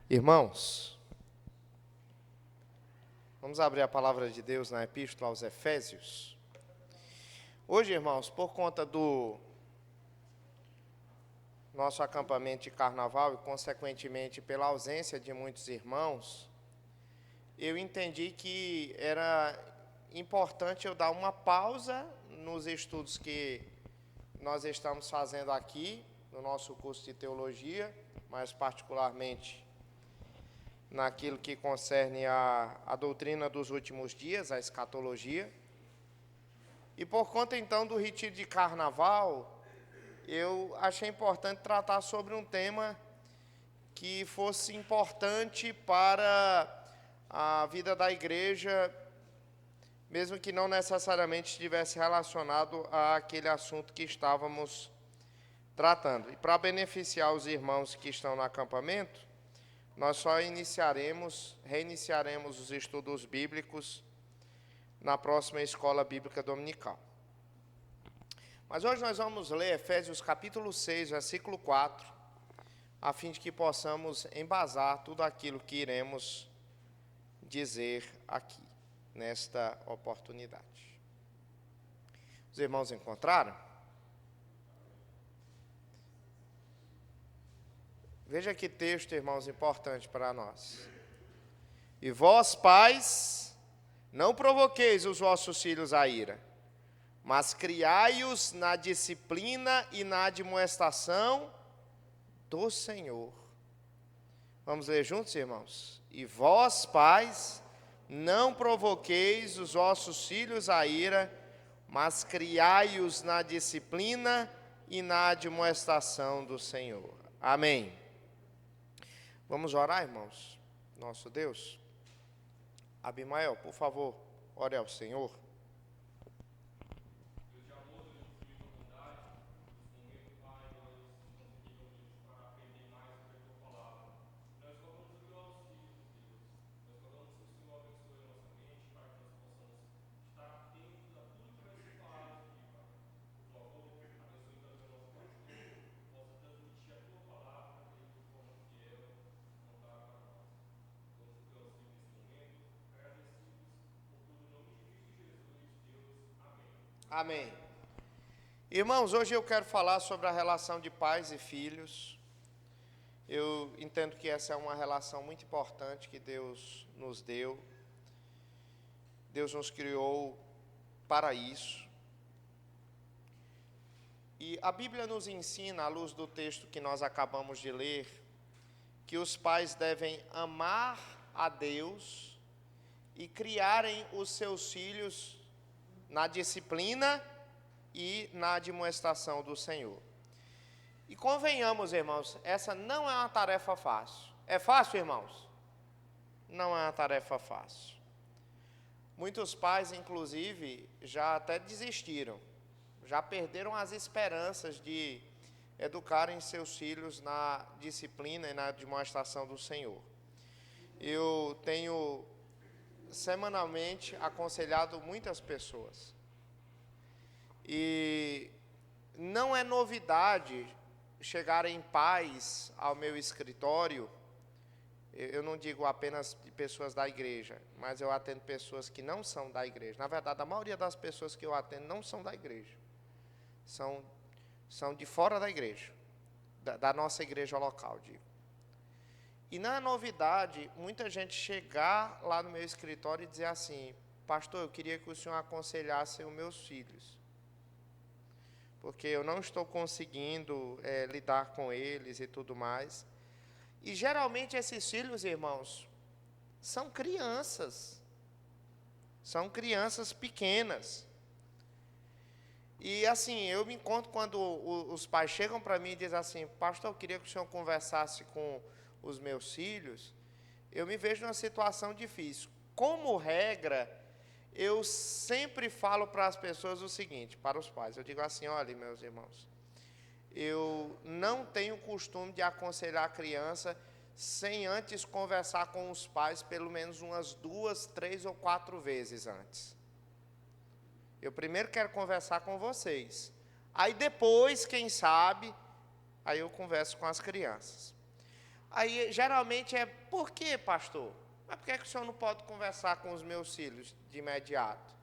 Irmãos, vamos abrir a palavra de Deus na Epístola aos Efésios. Hoje, irmãos, por conta do nosso acampamento de carnaval e, consequentemente, pela ausência de muitos irmãos, eu entendi que era importante eu dar uma pausa nos estudos que nós estamos fazendo aqui, no nosso curso de teologia, mais particularmente naquilo que concerne a doutrina dos últimos dias, a escatologia. E por conta, então, do retiro de carnaval, eu achei importante tratar sobre um tema que fosse importante para a vida da igreja, mesmo que não necessariamente estivesse relacionado àquele assunto que estávamos tratando. E para beneficiar os irmãos que estão no acampamento, nós só reiniciaremos os estudos bíblicos na próxima escola bíblica dominical. Mas hoje nós vamos ler Efésios capítulo 6, versículo 4, a fim de que possamos embasar tudo aquilo que iremos dizer aqui, nesta oportunidade. Os irmãos encontraram? Veja que texto, irmãos, importante para nós. E vós, pais, não provoqueis os vossos filhos à ira, mas criai-os na disciplina e na admoestação do Senhor. Vamos ler juntos, irmãos? E vós, pais, não provoqueis os vossos filhos à ira, mas criai-os na disciplina e na admoestação do Senhor. Amém. Vamos orar, irmãos? Nosso Deus. Abimael, por favor, ore ao Senhor. Amém. Irmãos, hoje eu quero falar sobre a relação de pais e filhos. Eu entendo que essa é uma relação muito importante que Deus nos deu. Deus nos criou para isso. E a Bíblia nos ensina, à luz do texto que nós acabamos de ler, que os pais devem amar a Deus e criarem os seus filhos na disciplina e na admoestação do Senhor. E convenhamos, irmãos, essa não é uma tarefa fácil. É fácil, irmãos? Não é uma tarefa fácil. Muitos pais, inclusive, já até desistiram, já perderam as esperanças de educarem seus filhos na disciplina e na admoestação do Senhor. Eu tenho semanalmente aconselhado muitas pessoas. E não é novidade chegarem pais ao meu escritório. Eu não digo apenas de pessoas da igreja, mas eu atendo pessoas que não são da igreja. Na verdade, a maioria das pessoas que eu atendo não são da igreja. São de fora da igreja, da nossa igreja local, digo. E não é novidade muita gente chegar lá no meu escritório e dizer assim: pastor, eu queria que o senhor aconselhasse os meus filhos, porque eu não estou conseguindo lidar com eles e tudo mais. E geralmente esses filhos, irmãos, são crianças pequenas. E assim, eu me encontro quando os pais chegam para mim e dizem assim: pastor, eu queria que o senhor conversasse com os meus filhos. Eu me vejo numa situação difícil. Como regra, eu sempre falo para as pessoas o seguinte, para os pais, eu digo assim: olha, meus irmãos, eu não tenho costume de aconselhar a criança sem antes conversar com os pais pelo menos umas 2, 3 ou 4 vezes antes. Eu primeiro quero conversar com vocês. Aí depois, quem sabe, aí eu converso com as crianças. Aí, geralmente por que, pastor? Mas por que o senhor não pode conversar com os meus filhos de imediato?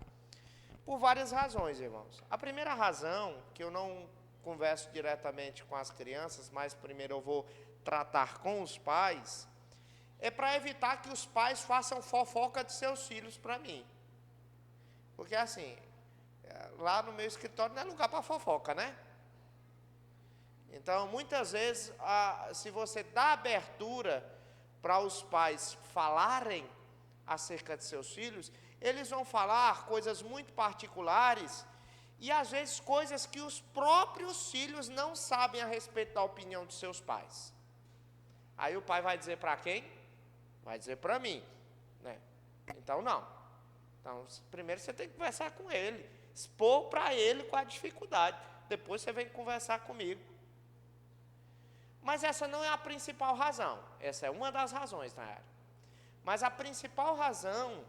Por várias razões, irmãos. A primeira razão, que eu não converso diretamente com as crianças, mas primeiro eu vou tratar com os pais, é para evitar que os pais façam fofoca de seus filhos para mim. Porque assim, lá no meu escritório não é lugar para fofoca, né? Então, muitas vezes, se você dá abertura para os pais falarem acerca de seus filhos, eles vão falar coisas muito particulares e, às vezes, coisas que os próprios filhos não sabem a respeito da opinião dos seus pais. Aí o pai vai dizer para quem? Vai dizer para mim, né? Então, não. Então, primeiro você tem que conversar com ele, expor para ele qual a dificuldade. Depois você vem conversar comigo. Mas essa não é a principal razão. Essa é uma das razões, Nayara. Mas a principal razão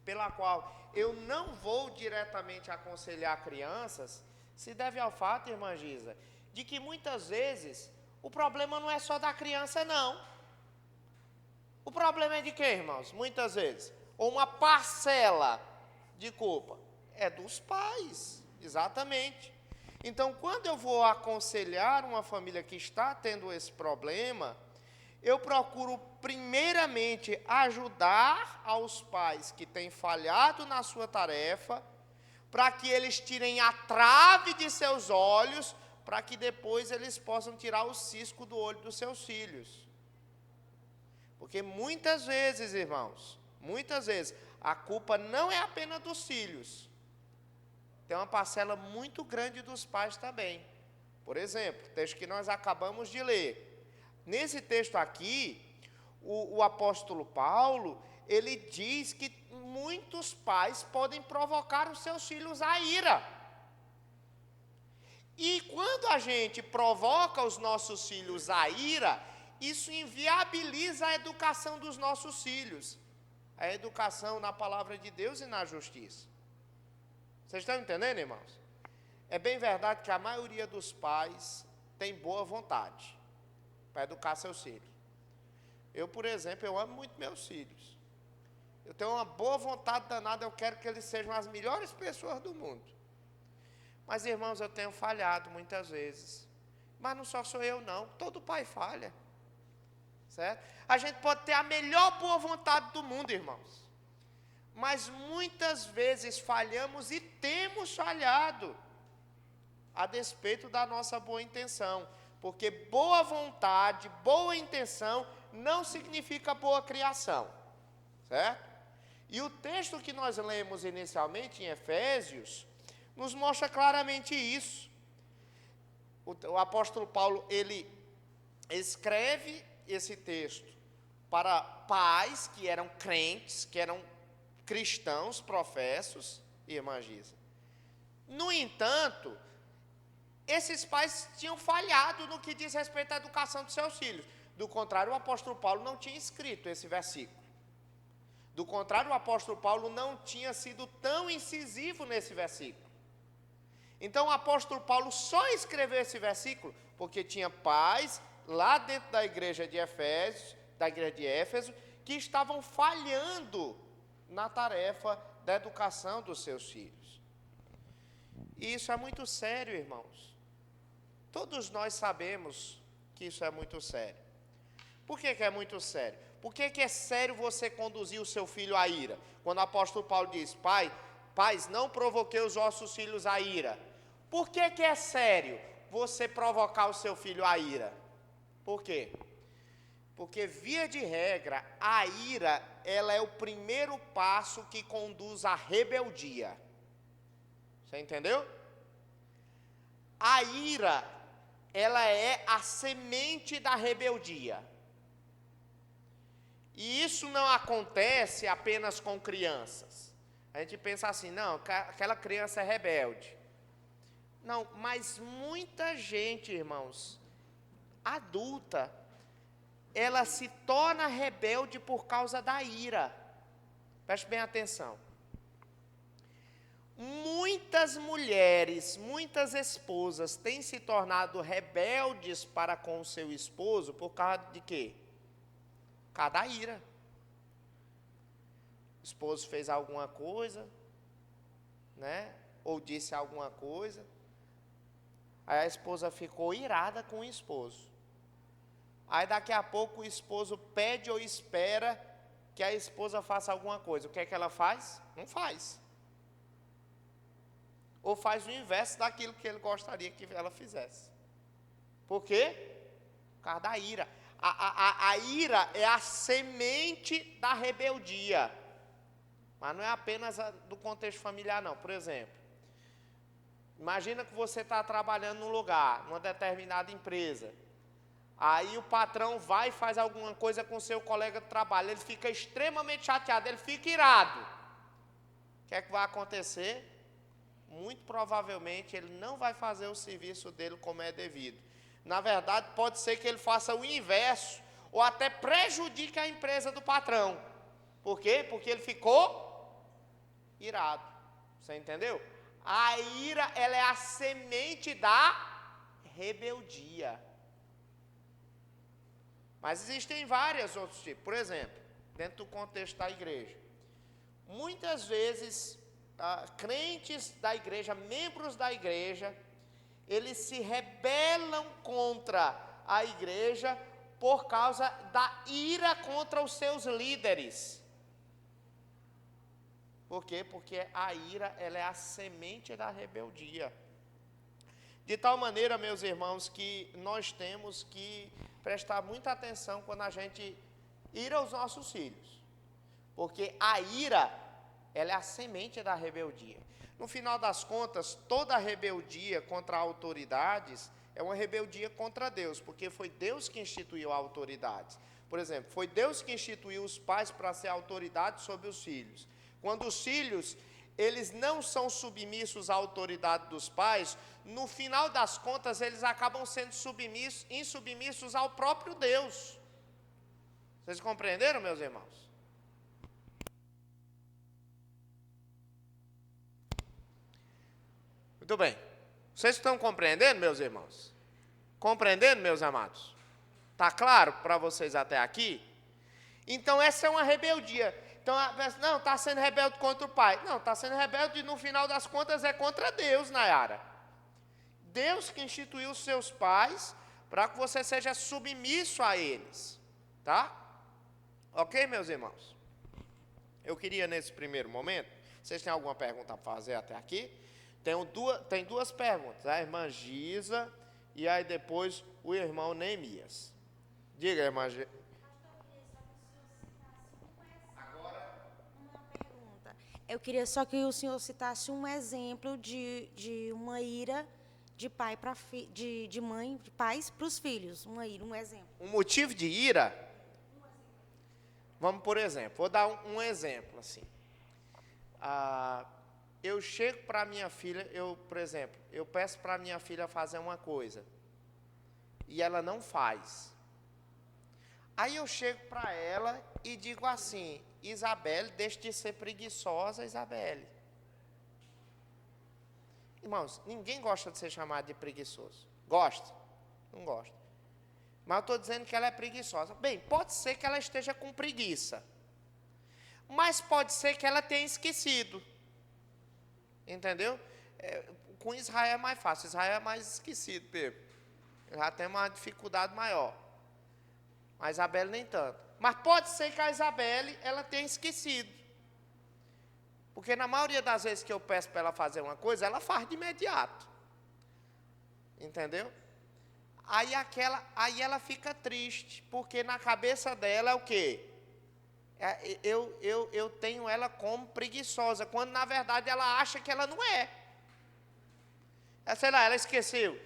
pela qual eu não vou diretamente aconselhar crianças se deve ao fato, irmã Giza, de que muitas vezes o problema não é só da criança, não. O problema é de quem, irmãos? Muitas vezes. Ou uma parcela de culpa. É dos pais, exatamente. Então, quando eu vou aconselhar uma família que está tendo esse problema, eu procuro primeiramente ajudar aos pais que têm falhado na sua tarefa, para que eles tirem a trave de seus olhos, para que depois eles possam tirar o cisco do olho dos seus filhos. Porque muitas vezes, irmãos, muitas vezes, a culpa não é apenas dos filhos. Tem uma parcela muito grande dos pais também. Por exemplo, o texto que nós acabamos de ler. Nesse texto aqui, o apóstolo Paulo, ele diz que muitos pais podem provocar os seus filhos à ira. E quando a gente provoca os nossos filhos à ira, isso inviabiliza a educação dos nossos filhos. A educação na palavra de Deus e na justiça. Vocês estão entendendo, irmãos? É bem verdade que a maioria dos pais tem boa vontade para educar seus filhos. Eu, por exemplo, eu amo muito meus filhos. Eu tenho uma boa vontade danada, eu quero que eles sejam as melhores pessoas do mundo. Mas, irmãos, eu tenho falhado muitas vezes. Mas não só sou eu, não. Todo pai falha. Certo? A gente pode ter a melhor boa vontade do mundo, irmãos. Mas muitas vezes falhamos e temos falhado, a despeito da nossa boa intenção. Porque boa vontade, boa intenção, não significa boa criação. Certo? E o texto que nós lemos inicialmente, em Efésios, nos mostra claramente isso. O apóstolo Paulo, ele escreve esse texto para pais que eram crentes, que eram cristãos professos, irmã Giza. No entanto, esses pais tinham falhado no que diz respeito à educação dos seus filhos. Do contrário, o apóstolo Paulo não tinha escrito esse versículo. Do contrário, o apóstolo Paulo não tinha sido tão incisivo nesse versículo. Então, o apóstolo Paulo só escreveu esse versículo porque tinha pais lá dentro da igreja de Éfeso, que estavam falhando na tarefa da educação dos seus filhos. E isso é muito sério, irmãos. Todos nós sabemos que isso é muito sério. Por que é muito sério? Por que é sério você conduzir o seu filho à ira? Quando o apóstolo Paulo diz, pais, não provoquei os vossos filhos à ira. Por que é sério você provocar o seu filho à ira? Por quê? Porque, via de regra, a ira, ela é o primeiro passo que conduz à rebeldia. Você entendeu? A ira, ela é a semente da rebeldia. E isso não acontece apenas com crianças. A gente pensa assim, não, aquela criança é rebelde. Não, mas muita gente, irmãos, adulta, ela se torna rebelde por causa da ira. Preste bem atenção. muitas mulheres, muitas esposas têm se tornado rebeldes para com o seu esposo por causa de quê? Por causa da ira. O esposo fez alguma coisa, né? Ou disse alguma coisa. Aí a esposa ficou irada com o esposo. Aí daqui a pouco o esposo pede ou espera que a esposa faça alguma coisa. O que é que ela faz? Não faz. Ou faz o inverso daquilo que ele gostaria que ela fizesse. Por quê? Por causa da ira. A ira é a semente da rebeldia. Mas não é apenas do contexto familiar, não. Por exemplo, imagina que você está trabalhando num lugar, numa determinada empresa. Aí o patrão vai e faz alguma coisa com o seu colega de trabalho. Ele fica extremamente chateado, ele fica irado. O que é que vai acontecer? Muito provavelmente ele não vai fazer o serviço dele como é devido. Na verdade, pode ser que ele faça o inverso, ou até prejudique a empresa do patrão. Por quê? Porque ele ficou irado. Você entendeu? A ira, ela é a semente da rebeldia. Mas existem vários outros tipos. Por exemplo, dentro do contexto da igreja. Muitas vezes, crentes da igreja, membros da igreja, eles se rebelam contra a igreja por causa da ira contra os seus líderes. Por quê? Porque a ira, ela é a semente da rebeldia. De tal maneira, meus irmãos, que nós temos que prestar muita atenção quando a gente ira os nossos filhos. Porque a ira, ela é a semente da rebeldia. No final das contas, toda rebeldia contra autoridades é uma rebeldia contra Deus, porque foi Deus que instituiu a autoridade. Por exemplo, foi Deus que instituiu os pais para ser autoridade sobre os filhos. Quando os filhos, eles não são submissos à autoridade dos pais, no final das contas, eles acabam sendo insubmissos ao próprio Deus. Vocês compreenderam, meus irmãos? Muito bem. Vocês estão compreendendo, meus irmãos? Compreendendo, meus amados? Está claro para vocês até aqui? Então, essa é uma rebeldia. Então, não, está sendo rebelde contra o pai. Não, está sendo rebelde, no final das contas, é contra Deus, Nayara. Deus que instituiu os seus pais para que você seja submisso a eles. Tá? Ok, meus irmãos? Eu queria, nesse primeiro momento, vocês têm alguma pergunta para fazer até aqui? Tem duas perguntas, a irmã Giza e aí depois o irmão Neemias. Diga, irmã Giza. Eu queria só que o senhor citasse um exemplo de uma ira de pai para de mãe, de pais para os filhos. Uma ira, um exemplo. Um motivo de ira? Vamos por exemplo. Vou dar um exemplo assim. Eu chego para minha filha, por exemplo, eu peço para minha filha fazer uma coisa e ela não faz. Aí eu chego para ela e digo assim: Isabelle, deixe de ser preguiçosa, Isabelle. Irmãos, ninguém gosta de ser chamado de preguiçoso. Gosta? Não gosta. Mas eu estou dizendo que ela é preguiçosa. Bem, pode ser que ela esteja com preguiça. Mas pode ser que ela tenha esquecido. Entendeu? Com Israel é mais fácil. Israel é mais esquecido, Pedro. Já tem uma dificuldade maior. A Isabelle nem tanto. Mas pode ser que a Isabelle, ela tenha esquecido. Porque na maioria das vezes que eu peço para ela fazer uma coisa, ela faz de imediato. Entendeu? Aí ela fica triste, porque na cabeça dela é o quê? Eu tenho ela como preguiçosa, quando na verdade ela acha que ela não é. Sei lá, ela esqueceu.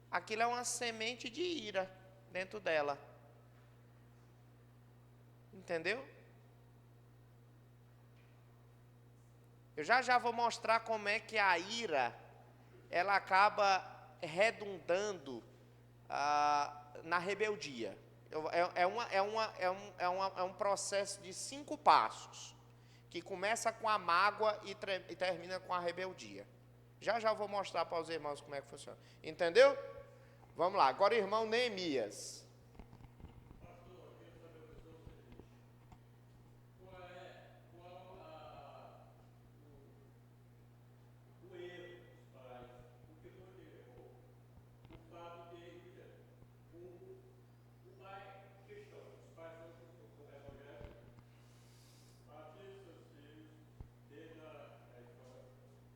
Aquilo é uma semente de ira dentro dela. Entendeu? Eu já vou mostrar como é que a ira, ela acaba redundando na rebeldia. É um processo de 5 passos, que começa com a mágoa e termina com a rebeldia. Já já vou mostrar para os irmãos como é que funciona. Entendeu? Vamos lá. Agora, irmão Neemias.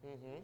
Uhum.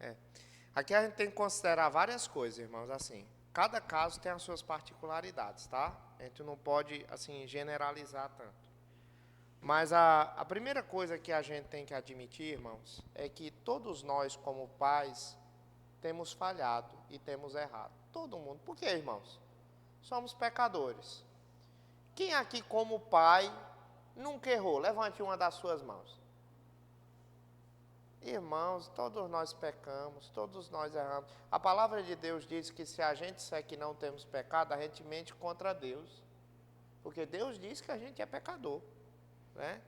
É. Aqui a gente tem que considerar várias coisas, irmãos, assim. Cada caso tem as suas particularidades, tá? A gente não pode, assim, generalizar tanto. Mas a primeira coisa que a gente tem que admitir, irmãos, é que todos nós, como pais, temos falhado e temos errado. Todo mundo. Por quê, irmãos? Somos pecadores. Quem aqui, como pai, nunca errou? Levante uma das suas mãos. Irmãos, todos nós pecamos, todos nós erramos. A palavra de Deus diz que se a gente disser que não temos pecado, a gente mente contra Deus. Porque Deus diz que a gente é pecador, né?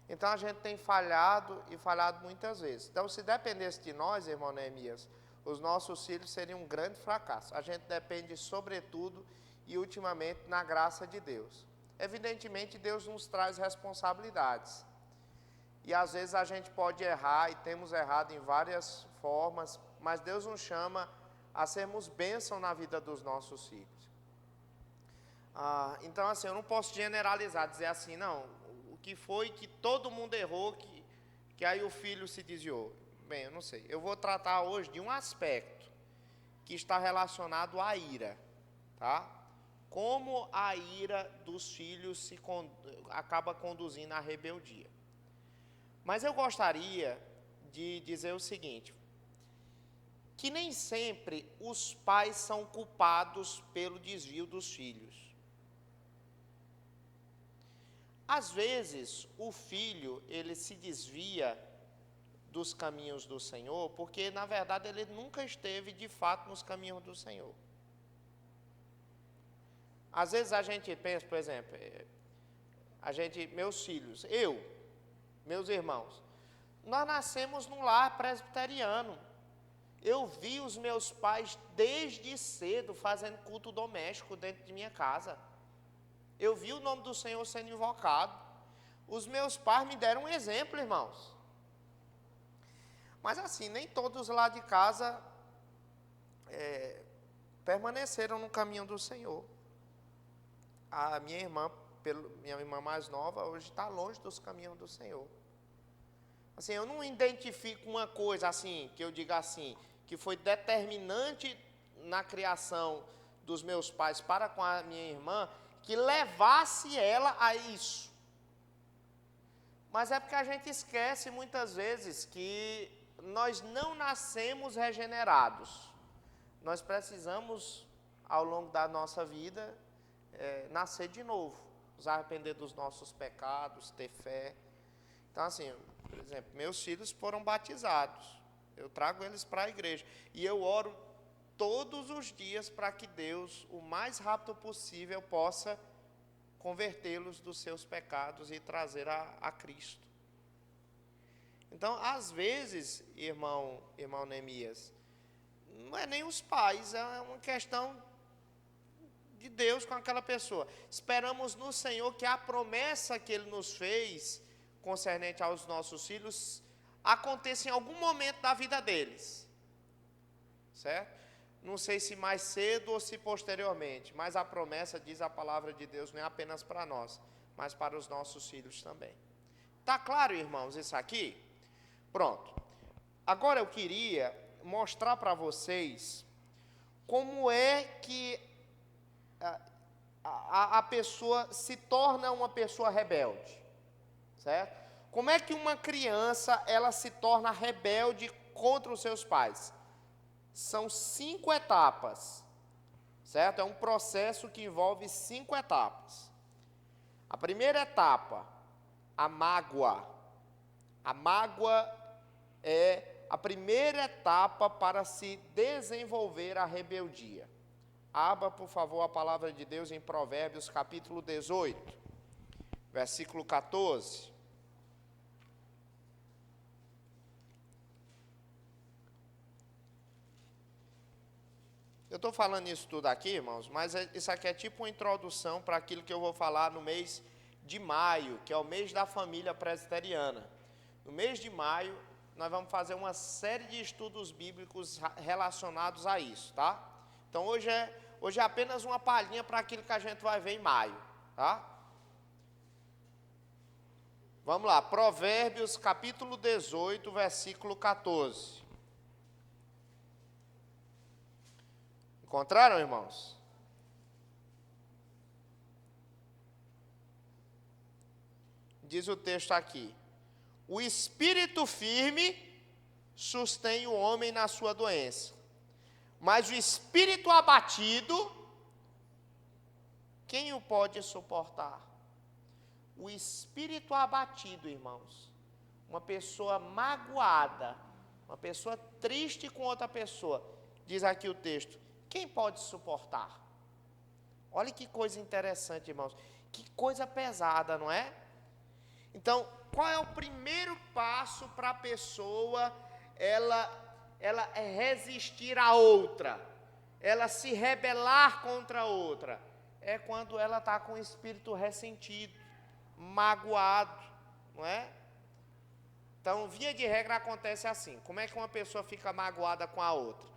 Então a gente tem falhado e falhado muitas vezes. Então, se dependesse de nós, irmão Neemias, os nossos filhos seriam um grande fracasso. A gente depende, sobretudo e ultimamente, na graça de Deus. Evidentemente, Deus nos traz responsabilidades. E às vezes a gente pode errar, e temos errado em várias formas, mas Deus nos chama a sermos bênção na vida dos nossos filhos. Então, assim, eu não posso generalizar, dizer assim, não, o que foi que todo mundo errou, que aí o filho se desviou. Bem, eu não sei. Eu vou tratar hoje de um aspecto que está relacionado à ira, tá? Como a ira dos filhos acaba conduzindo à rebeldia. Mas eu gostaria de dizer o seguinte, que nem sempre os pais são culpados pelo desvio dos filhos. Às vezes, o filho, ele se desvia dos caminhos do Senhor, porque, na verdade, ele nunca esteve, de fato, nos caminhos do Senhor. Às vezes a gente pensa, por exemplo, meus filhos, meus irmãos, nós nascemos num lar presbiteriano. Eu vi os meus pais desde cedo fazendo culto doméstico dentro de minha casa. Eu vi o nome do Senhor sendo invocado. Os meus pais me deram um exemplo, irmãos. Mas assim, nem todos lá de casa permaneceram no caminho do Senhor. A minha irmã mais nova, hoje está longe dos caminhos do Senhor. Assim, eu não identifico uma coisa assim, que eu diga assim, que foi determinante na criação dos meus pais para com a minha irmã, que levasse ela a isso. Mas é porque a gente esquece muitas vezes que nós não nascemos regenerados. Nós precisamos, ao longo da nossa vida, nascer de novo, nos arrepender dos nossos pecados, ter fé. Então, assim, por exemplo, meus filhos foram batizados. Eu trago eles para a igreja. E eu oro todos os dias para que Deus, o mais rápido possível, possa convertê-los dos seus pecados e trazer a Cristo. Então, às vezes, irmão Neemias, não é nem os pais, é uma questão de Deus com aquela pessoa. Esperamos no Senhor que a promessa que Ele nos fez, concernente aos nossos filhos, aconteça em algum momento da vida deles. Certo? Não sei se mais cedo ou se posteriormente, mas a promessa, diz a palavra de Deus, não é apenas para nós, mas para os nossos filhos também. Está claro, irmãos, isso aqui? Pronto. Agora eu queria mostrar para vocês como é que a pessoa se torna uma pessoa rebelde, certo? Como é que uma criança, ela se torna rebelde contra os seus pais? São 5 etapas, certo? É um processo que envolve 5 etapas. A primeira etapa, a mágoa. A mágoa é a primeira etapa para se desenvolver a rebeldia. Abra, por favor, a palavra de Deus em Provérbios, capítulo 18, versículo 14. Eu estou falando isso tudo aqui, irmãos, mas isso aqui é tipo uma introdução para aquilo que eu vou falar no mês de maio, que é o mês da família presbiteriana. No mês de maio, nós vamos fazer uma série de estudos bíblicos relacionados a isso, tá? Então, hoje é apenas uma palhinha para aquilo que a gente vai ver em maio, tá? Vamos lá, Provérbios, capítulo 18, versículo 14. Encontraram, irmãos? Diz o texto aqui: o espírito firme sustém o homem na sua doença, mas o espírito abatido, quem o pode suportar? O espírito abatido, irmãos, uma pessoa magoada, uma pessoa triste com outra pessoa, diz aqui o texto, quem pode suportar? Olha que coisa interessante, irmãos, que coisa pesada, não é? Então, qual é o primeiro passo para a pessoa, ela resistir a outra, ela se rebelar contra a outra? É quando ela está com o espírito ressentido, magoado, não é? Então, via de regra acontece assim. Como é que uma pessoa fica magoada com a outra?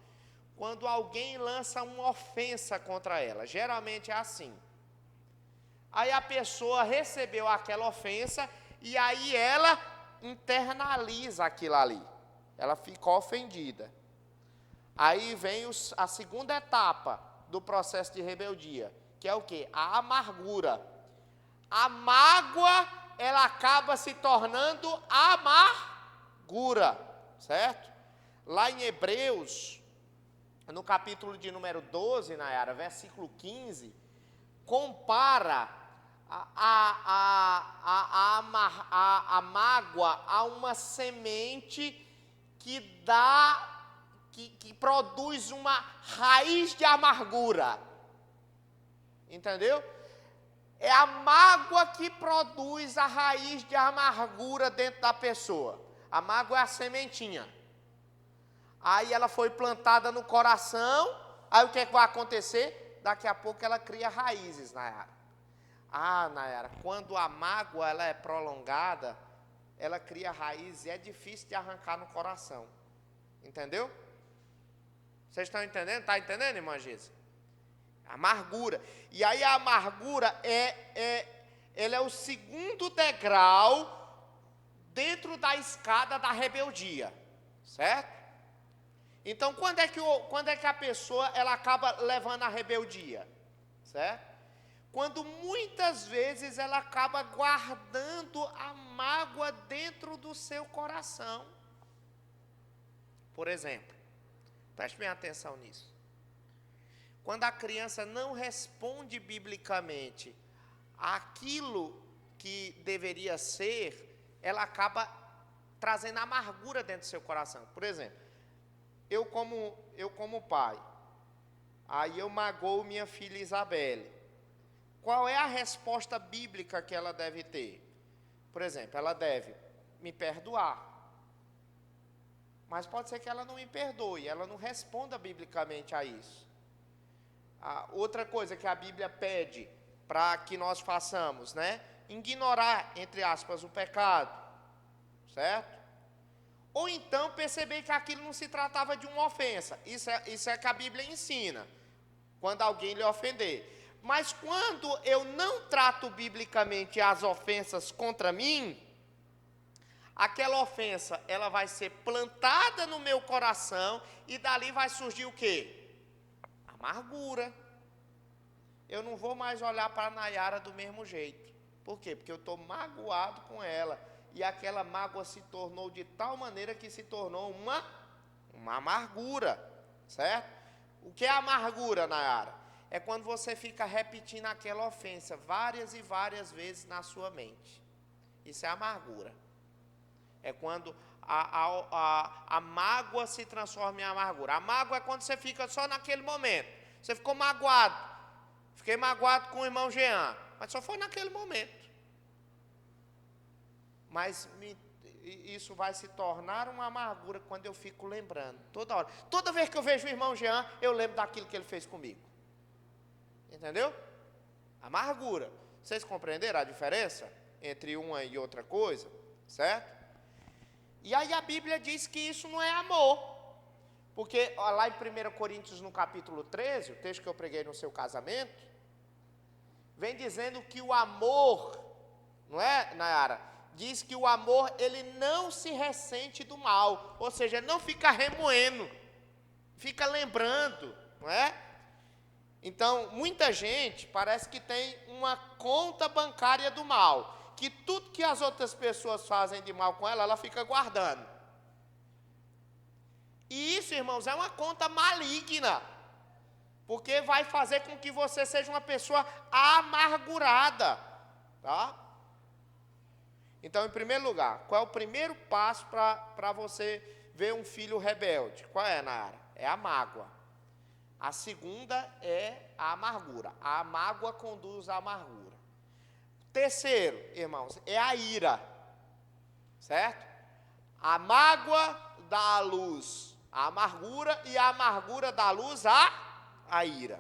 Quando alguém lança uma ofensa contra ela, geralmente é assim. Aí a pessoa recebeu aquela ofensa e aí ela internaliza aquilo ali. Ela ficou ofendida. Aí vem a segunda etapa do processo de rebeldia, que é o quê? A amargura. A mágoa, ela acaba se tornando amargura, certo? Lá em Hebreus, no capítulo de número 12, Nayara, versículo 15, compara a mágoa a uma semente que produz uma raiz de amargura. Entendeu? É a mágoa que produz a raiz de amargura dentro da pessoa. A mágoa é a sementinha. Aí ela foi plantada no coração, aí o que é que vai acontecer? Daqui a pouco ela cria raízes, Nayara. Ah, Nayara, quando a mágoa ela é prolongada, ela cria raízes e é difícil de arrancar no coração. Entendeu? Vocês estão entendendo? Está entendendo, irmã Gisa? Amargura. E aí a amargura ela é o segundo degrau dentro da escada da rebeldia, certo? Então, quando é que a pessoa ela acaba levando a rebeldia, certo? Quando muitas vezes ela acaba guardando a mágoa dentro do seu coração. Por exemplo, preste bem atenção nisso. Quando a criança não responde biblicamente aquilo que deveria ser, ela acaba trazendo amargura dentro do seu coração. Por exemplo, eu como pai, aí eu magoo minha filha Isabelle. Qual é a resposta bíblica que ela deve ter? Por exemplo, ela deve me perdoar. Mas pode ser que ela não me perdoe, ela não responda biblicamente a isso. Outra coisa que a Bíblia pede para que nós façamos, né? Ignorar, entre aspas, o pecado, certo? Ou então perceber que aquilo não se tratava de uma ofensa. Isso é que a Bíblia ensina, quando alguém lhe ofender. Mas quando eu não trato biblicamente as ofensas contra mim, aquela ofensa, ela vai ser plantada no meu coração e dali vai surgir o quê? Amargura. Eu não vou mais olhar para a Nayara do mesmo jeito. Por quê? Porque eu estou magoado com ela. E aquela mágoa se tornou de tal maneira que se tornou uma amargura. Certo? O que é amargura, Nayara? É quando você fica repetindo aquela ofensa várias e várias vezes na sua mente. Isso é amargura. É quando a mágoa se transforma em amargura. A mágoa é quando você fica só naquele momento. Você ficou magoado. Fiquei magoado com o irmão Jean. Mas só foi naquele momento. Mas isso vai se tornar uma amargura quando eu fico lembrando. Toda hora. Toda vez que eu vejo o irmão Jean, eu lembro daquilo que ele fez comigo. Entendeu? Amargura. Vocês compreenderam a diferença entre uma e outra coisa? Certo? E aí a Bíblia diz que isso não é amor. Porque lá em 1 Coríntios, no capítulo 13, o texto que eu preguei no seu casamento, vem dizendo que o amor, não é, Nayara? Diz que o amor, ele não se ressente do mal. Ou seja, ele não fica remoendo, fica lembrando, não é? Então, muita gente parece que tem uma conta bancária do mal. Que tudo que as outras pessoas fazem de mal com ela, ela fica guardando. E isso, irmãos, é uma conta maligna. Porque vai fazer com que você seja uma pessoa amargurada. Tá? Então, em primeiro lugar, qual é o primeiro passo para você ver um filho rebelde? Qual é, Nayara? É a mágoa. A segunda é a amargura. A mágoa conduz à amargura. Terceiro, irmãos, é a ira. Certo? A mágoa dá à luz a amargura e a amargura dá à luz a ira.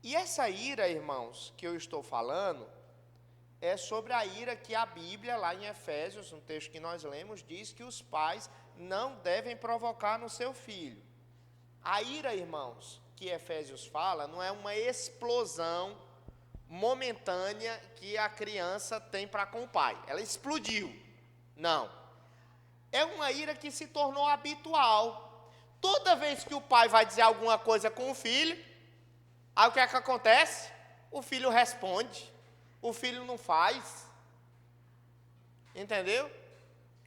E essa ira, irmãos, que eu estou falando, é sobre a ira que a Bíblia, lá em Efésios, no texto que nós lemos, diz que os pais não devem provocar no seu filho. A ira, irmãos, que Efésios fala, não é uma explosão momentânea que a criança tem para com o pai. Ela explodiu. Não. É uma ira que se tornou habitual. Toda vez que o pai vai dizer alguma coisa com o filho, aí o que é que acontece? O filho responde. O filho não faz. Entendeu?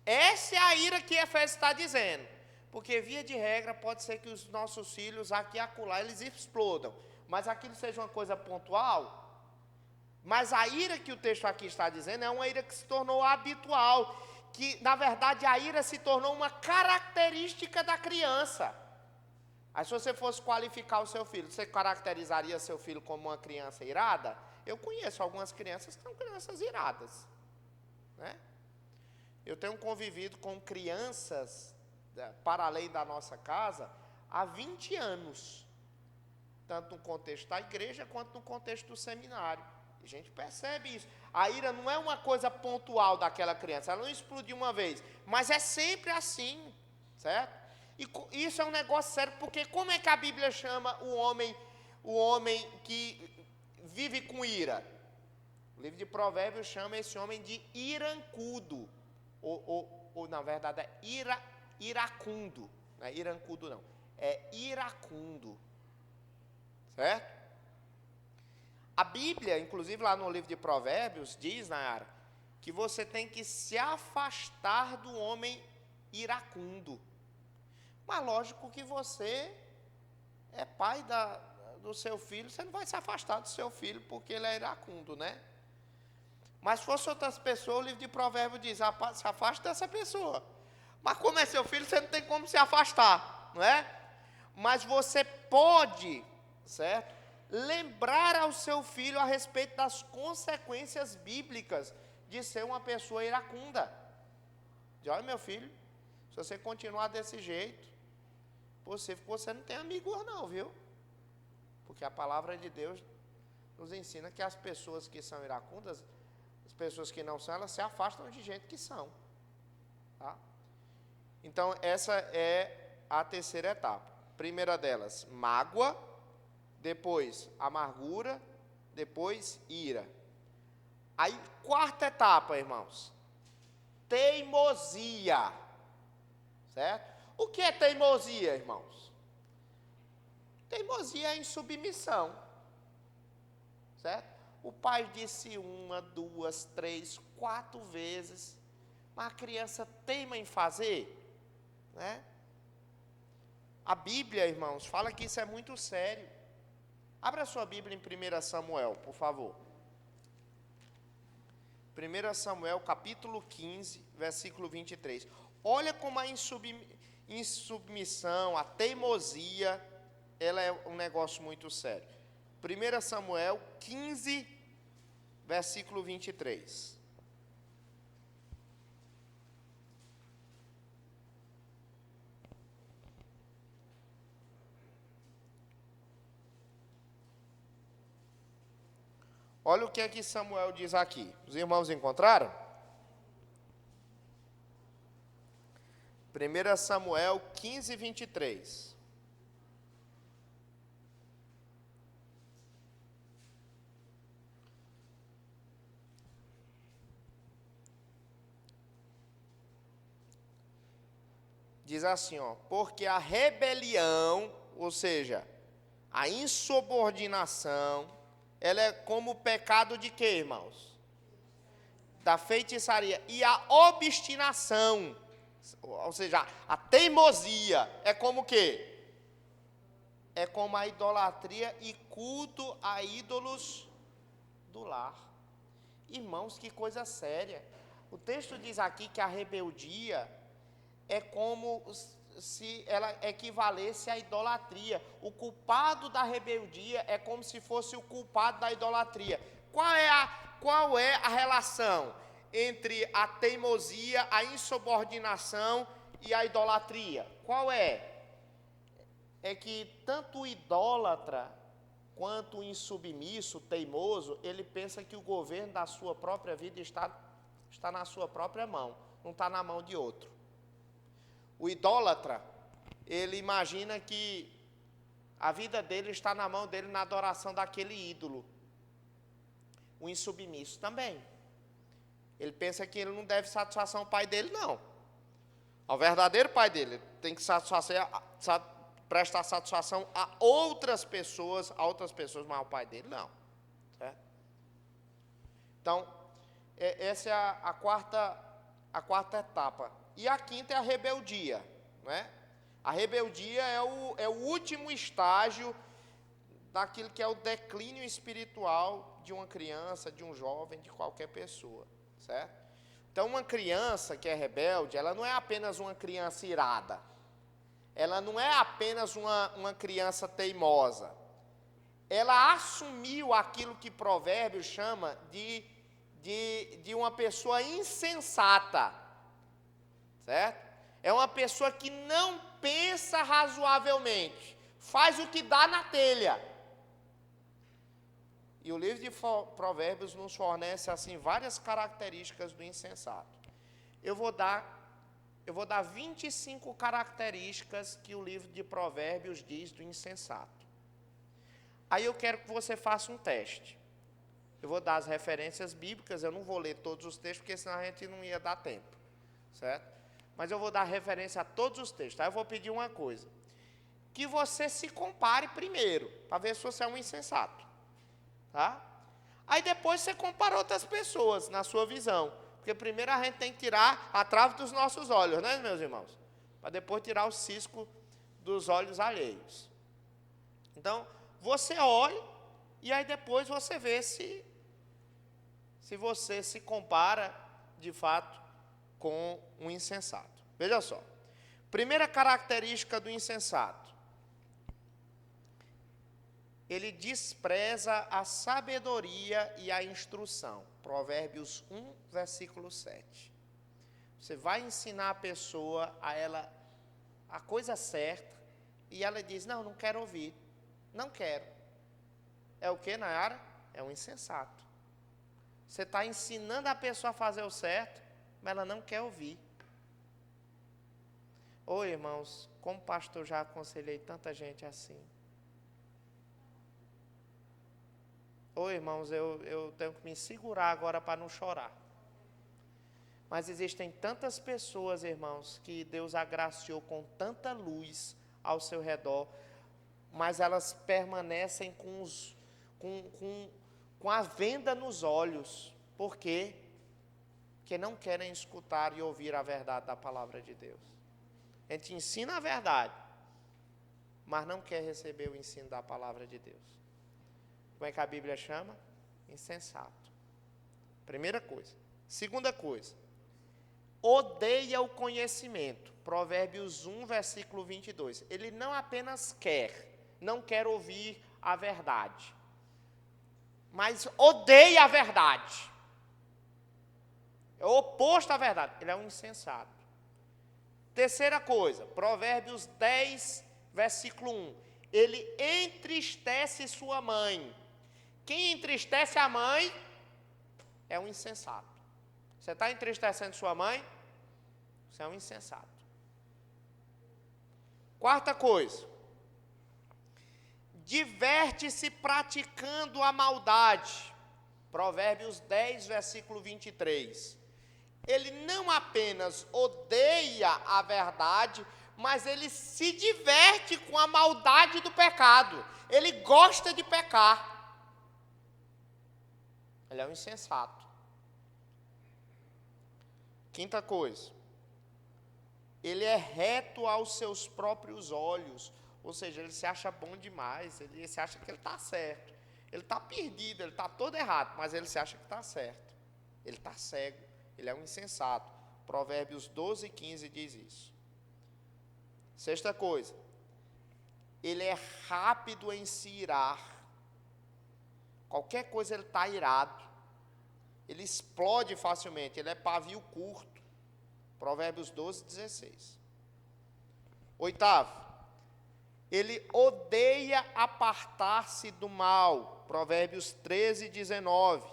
Essa é a ira que Efésios está dizendo. Porque, via de regra, pode ser que os nossos filhos, aqui e acolá, eles explodam. Mas aquilo seja uma coisa pontual. Mas a ira que o texto aqui está dizendo é uma ira que se tornou habitual. Que, na verdade, a ira se tornou uma característica da criança. Aí, se você fosse qualificar o seu filho, você caracterizaria seu filho como uma criança irada? Eu conheço algumas crianças que são crianças iradas. Né? Eu tenho convivido com crianças para além da nossa casa há 20 anos. Tanto no contexto da igreja, quanto no contexto do seminário. A gente percebe isso. A ira não é uma coisa pontual daquela criança. Ela não explodiu uma vez. Mas é sempre assim. Certo? E isso é um negócio sério. Porque como é que a Bíblia chama o homem que vive com ira? O livro de Provérbios chama esse homem de irancudo. Ou na verdade, é iracundo. Não é irancudo, não. É iracundo. Certo? A Bíblia, inclusive lá no livro de Provérbios, diz, Nayara, que você tem que se afastar do homem iracundo. Mas lógico que você é pai do seu filho, você não vai se afastar do seu filho porque ele é iracundo, né? Mas se fosse outras pessoas, o livro de Provérbios diz, se afaste dessa pessoa. Mas como é seu filho, você não tem como se afastar, não é? Mas você pode, certo? Lembrar ao seu filho a respeito das consequências bíblicas de ser uma pessoa iracunda. Diz, olha, meu filho, se você continuar desse jeito, você não tem amigos não, viu? Porque a palavra de Deus nos ensina que as pessoas que são iracundas, as pessoas que não são, elas se afastam de gente que são. Tá? Então, essa é a terceira etapa. Primeira delas, mágoa. Depois, amargura. Depois, ira. Aí, quarta etapa, irmãos. teimosia. Certo? O que é teimosia, irmãos? Teimosia é insubmissão. Certo? O pai disse 1, 2, 3, 4 vezes, mas a criança teima em fazer, né? A Bíblia, irmãos, fala que isso é muito sério. Abra sua Bíblia em 1 Samuel, por favor. 1 Samuel, capítulo 15, versículo 23. Olha como a insubmissão, a teimosia, ela é um negócio muito sério. 1 Samuel 15, versículo 23. Olha o que é que Samuel diz aqui. Os irmãos encontraram? 1 Samuel 15, 23. Diz assim, ó, porque a rebelião, ou seja, a insubordinação, ela é como o pecado de quê, irmãos? Da feitiçaria. E a obstinação, ou seja, a teimosia, é como o quê? É como a idolatria e culto a ídolos do lar. Irmãos, que coisa séria. O texto diz aqui que a rebeldia é como se ela equivalesse à idolatria. O culpado da rebeldia é como se fosse o culpado da idolatria. Qual é a relação entre a teimosia, a insubordinação e a idolatria? Qual é? É que tanto o idólatra quanto o insubmisso, teimoso, ele pensa que o governo da sua própria vida está na sua própria mão, não está na mão de outro. O idólatra, ele imagina que a vida dele está na mão dele na adoração daquele ídolo. O insubmisso também. Ele pensa que ele não deve satisfação ao pai dele, não. Ao verdadeiro pai dele, tem que prestar satisfação a outras pessoas, mas ao pai dele não. Certo? Então, essa é a quarta etapa. E a quinta é a rebeldia, né? A rebeldia é o último estágio daquilo que é o declínio espiritual de uma criança, de um jovem, de qualquer pessoa, certo? Então, uma criança que é rebelde, ela não é apenas uma criança irada, ela não é apenas uma criança teimosa, ela assumiu aquilo que Provérbios chama de uma pessoa insensata, certo? É uma pessoa que não pensa razoavelmente, faz o que dá na telha. E o livro de Provérbios nos fornece assim várias características do insensato. Eu vou dar 25 características que o livro de Provérbios diz do insensato. Aí eu quero que você faça um teste. Eu vou dar as referências bíblicas, eu não vou ler todos os textos, porque senão a gente não ia dar tempo, certo? Mas eu vou dar referência a todos os textos, tá? Eu vou pedir uma coisa, que você se compare primeiro, para ver se você é um insensato, tá? Aí depois você compara outras pessoas, na sua visão, porque primeiro a gente tem que tirar a trave dos nossos olhos, né, meus irmãos? Para depois tirar o cisco dos olhos alheios. Então, você olha, e aí depois você vê se você se compara, de fato, com um insensato. Veja só. Primeira característica do insensato. Ele despreza a sabedoria e a instrução. Provérbios 1, versículo 7. Você vai ensinar a pessoa a coisa certa, e ela diz, não quero ouvir. Não quero. É o que, Nayara? É um insensato. Você está ensinando a pessoa a fazer o certo, mas ela não quer ouvir. Ô, irmãos, como pastor já aconselhei tanta gente assim. Ô, irmãos, eu tenho que me segurar agora para não chorar. Mas existem tantas pessoas, irmãos, que Deus agraciou com tanta luz ao seu redor, mas elas permanecem com a venda nos olhos. Por quê? Porque não querem escutar e ouvir a verdade da palavra de Deus. A gente ensina a verdade, mas não quer receber o ensino da palavra de Deus. Como é que a Bíblia chama? Insensato. Primeira coisa. Segunda coisa. Odeia o conhecimento. Provérbios 1, versículo 22. Ele não apenas não quer ouvir a verdade, mas odeia a verdade. É o oposto à verdade. Ele é um insensato. Terceira coisa, Provérbios 10, versículo 1. Ele entristece sua mãe. Quem entristece a mãe é um insensato. Você está entristecendo sua mãe? Você é um insensato. Quarta coisa, diverte-se praticando a maldade. Provérbios 10, versículo 23. Ele não apenas odeia a verdade, mas ele se diverte com a maldade do pecado. Ele gosta de pecar. Ele é um insensato. Quinta coisa, ele é reto aos seus próprios olhos, ou seja, ele se acha bom demais, ele se acha que ele está certo. Ele está perdido, ele está todo errado, mas ele se acha que está certo. Ele está cego, ele é um insensato. Provérbios 12, 15 diz isso. Sexta coisa, ele é rápido em se irar. Qualquer coisa ele está irado. Ele explode facilmente, ele é pavio curto. Provérbios 12, 16. Oitavo, ele odeia apartar-se do mal. Provérbios 13, 19.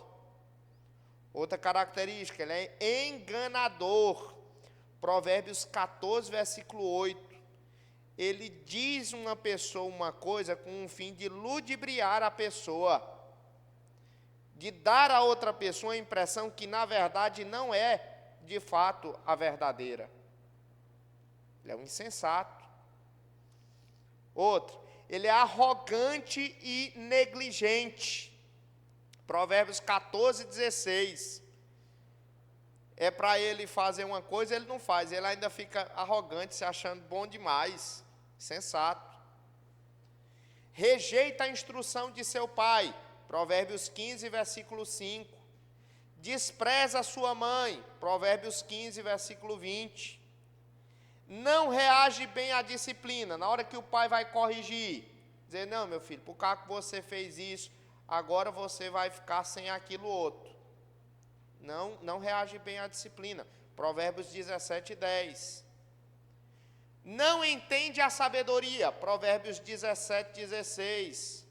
Outra característica, ele é enganador. Provérbios 14, versículo 8. Ele diz uma pessoa uma coisa com o fim de ludibriar a pessoa, de dar a outra pessoa a impressão que, na verdade, não é, de fato, a verdadeira. Ele é um insensato. Outro, ele é arrogante e negligente. Provérbios 14, 16. É para ele fazer uma coisa, ele não faz. Ele ainda fica arrogante, se achando bom demais. Sensato. Rejeita a instrução de seu pai. Provérbios 15, versículo 5. Despreza sua mãe. Provérbios 15, versículo 20. Não reage bem à disciplina. Na hora que o pai vai corrigir, dizer, não, meu filho, por causa que você fez isso, agora você vai ficar sem aquilo outro. Não reage bem à disciplina. Provérbios 17, 10. Não entende a sabedoria. Provérbios 17, 16.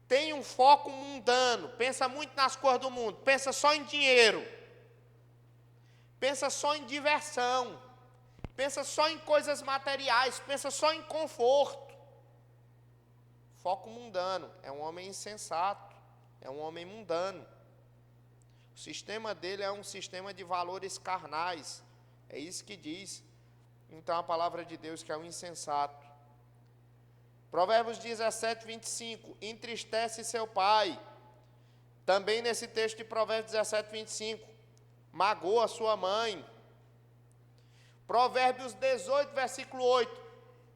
Tem um foco mundano, pensa muito nas coisas do mundo, pensa só em dinheiro, pensa só em diversão, pensa só em coisas materiais, pensa só em conforto. Foco mundano, é um homem insensato, é um homem mundano. O sistema dele é um sistema de valores carnais, é isso que diz, então, a palavra de Deus, que é um insensato. Provérbios 17, 25, entristece seu pai. Também nesse texto de Provérbios 17, 25, magoa sua mãe. Provérbios 18, versículo 8,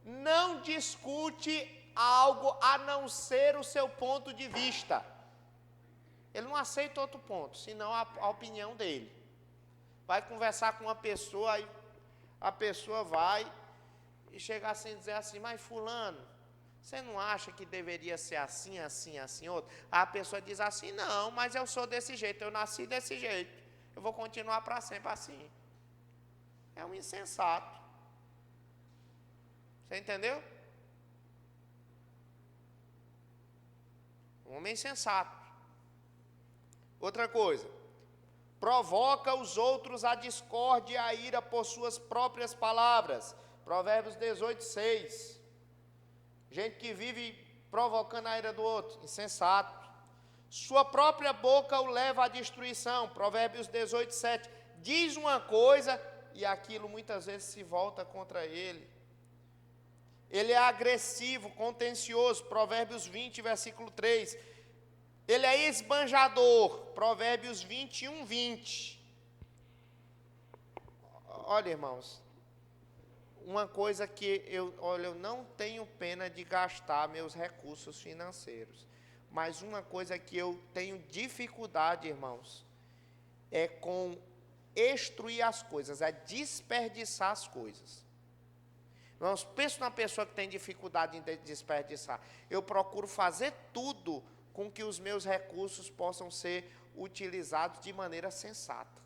não discute algo a não ser o seu ponto de vista. Ele não aceita outro ponto, senão a opinião dele. Vai conversar com uma pessoa, aí a pessoa vai e chega assim e dizer assim, mas fulano, você não acha que deveria ser assim, assim, assim, outro? A pessoa diz assim, não, mas eu sou desse jeito, eu nasci desse jeito, eu vou continuar para sempre assim. É um insensato. Você entendeu? Um homem insensato. Outra coisa, provoca os outros a discórdia e a ira por suas próprias palavras. Provérbios 18, 6. Gente que vive provocando a ira do outro, insensato. Sua própria boca o leva à destruição. Provérbios 18, 7. Diz uma coisa e aquilo muitas vezes se volta contra ele. Ele é agressivo, contencioso. Provérbios 20, versículo 3. Ele é esbanjador. Provérbios 21, 20. Olha, irmãos, uma coisa que eu não tenho pena de gastar meus recursos financeiros, mas uma coisa que eu tenho dificuldade, irmãos, é com extruir as coisas, é desperdiçar as coisas. Irmãos, penso na pessoa que tem dificuldade em desperdiçar. Eu procuro fazer tudo com que os meus recursos possam ser utilizados de maneira sensata.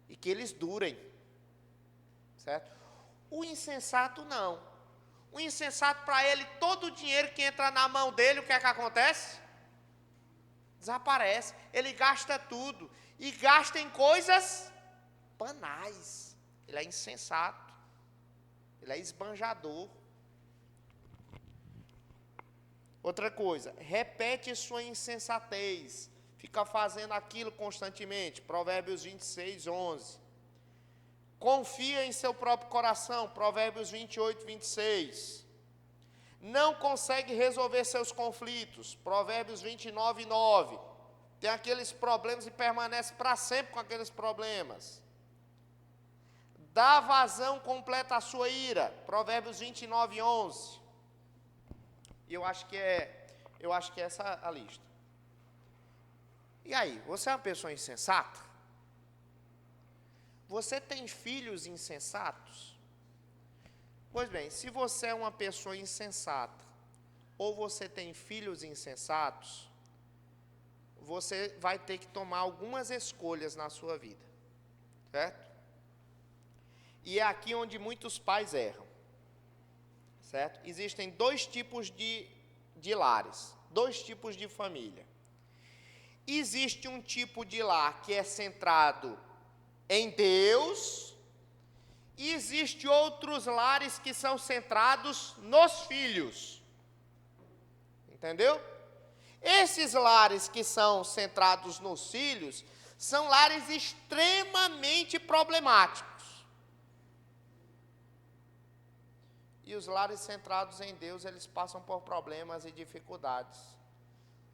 E que eles durem, certo? O insensato não. O insensato, para ele, todo o dinheiro que entra na mão dele, o que é que acontece? Desaparece. Ele gasta tudo. E gasta em coisas banais. Ele é insensato. Ele é esbanjador. Outra coisa, repete sua insensatez. Fica fazendo aquilo constantemente. Provérbios 26, 11. Confia em seu próprio coração. Provérbios 28, 26. Não consegue resolver seus conflitos. Provérbios 29, 9. Tem aqueles problemas e permanece para sempre com aqueles problemas. Dá vazão completa à sua ira. Provérbios 29, 11. E eu acho que é essa a lista. E aí, você é uma pessoa insensata? Você tem filhos insensatos? Pois bem, se você é uma pessoa insensata, ou você tem filhos insensatos, você vai ter que tomar algumas escolhas na sua vida, certo? E é aqui onde muitos pais erram, certo? Existem dois tipos de lares, dois tipos de família. Existe um tipo de lar que é centrado em Deus, e existe outros lares que são centrados nos filhos. Entendeu? Esses lares que são centrados nos filhos são lares extremamente problemáticos. E os lares centrados em Deus, eles passam por problemas e dificuldades,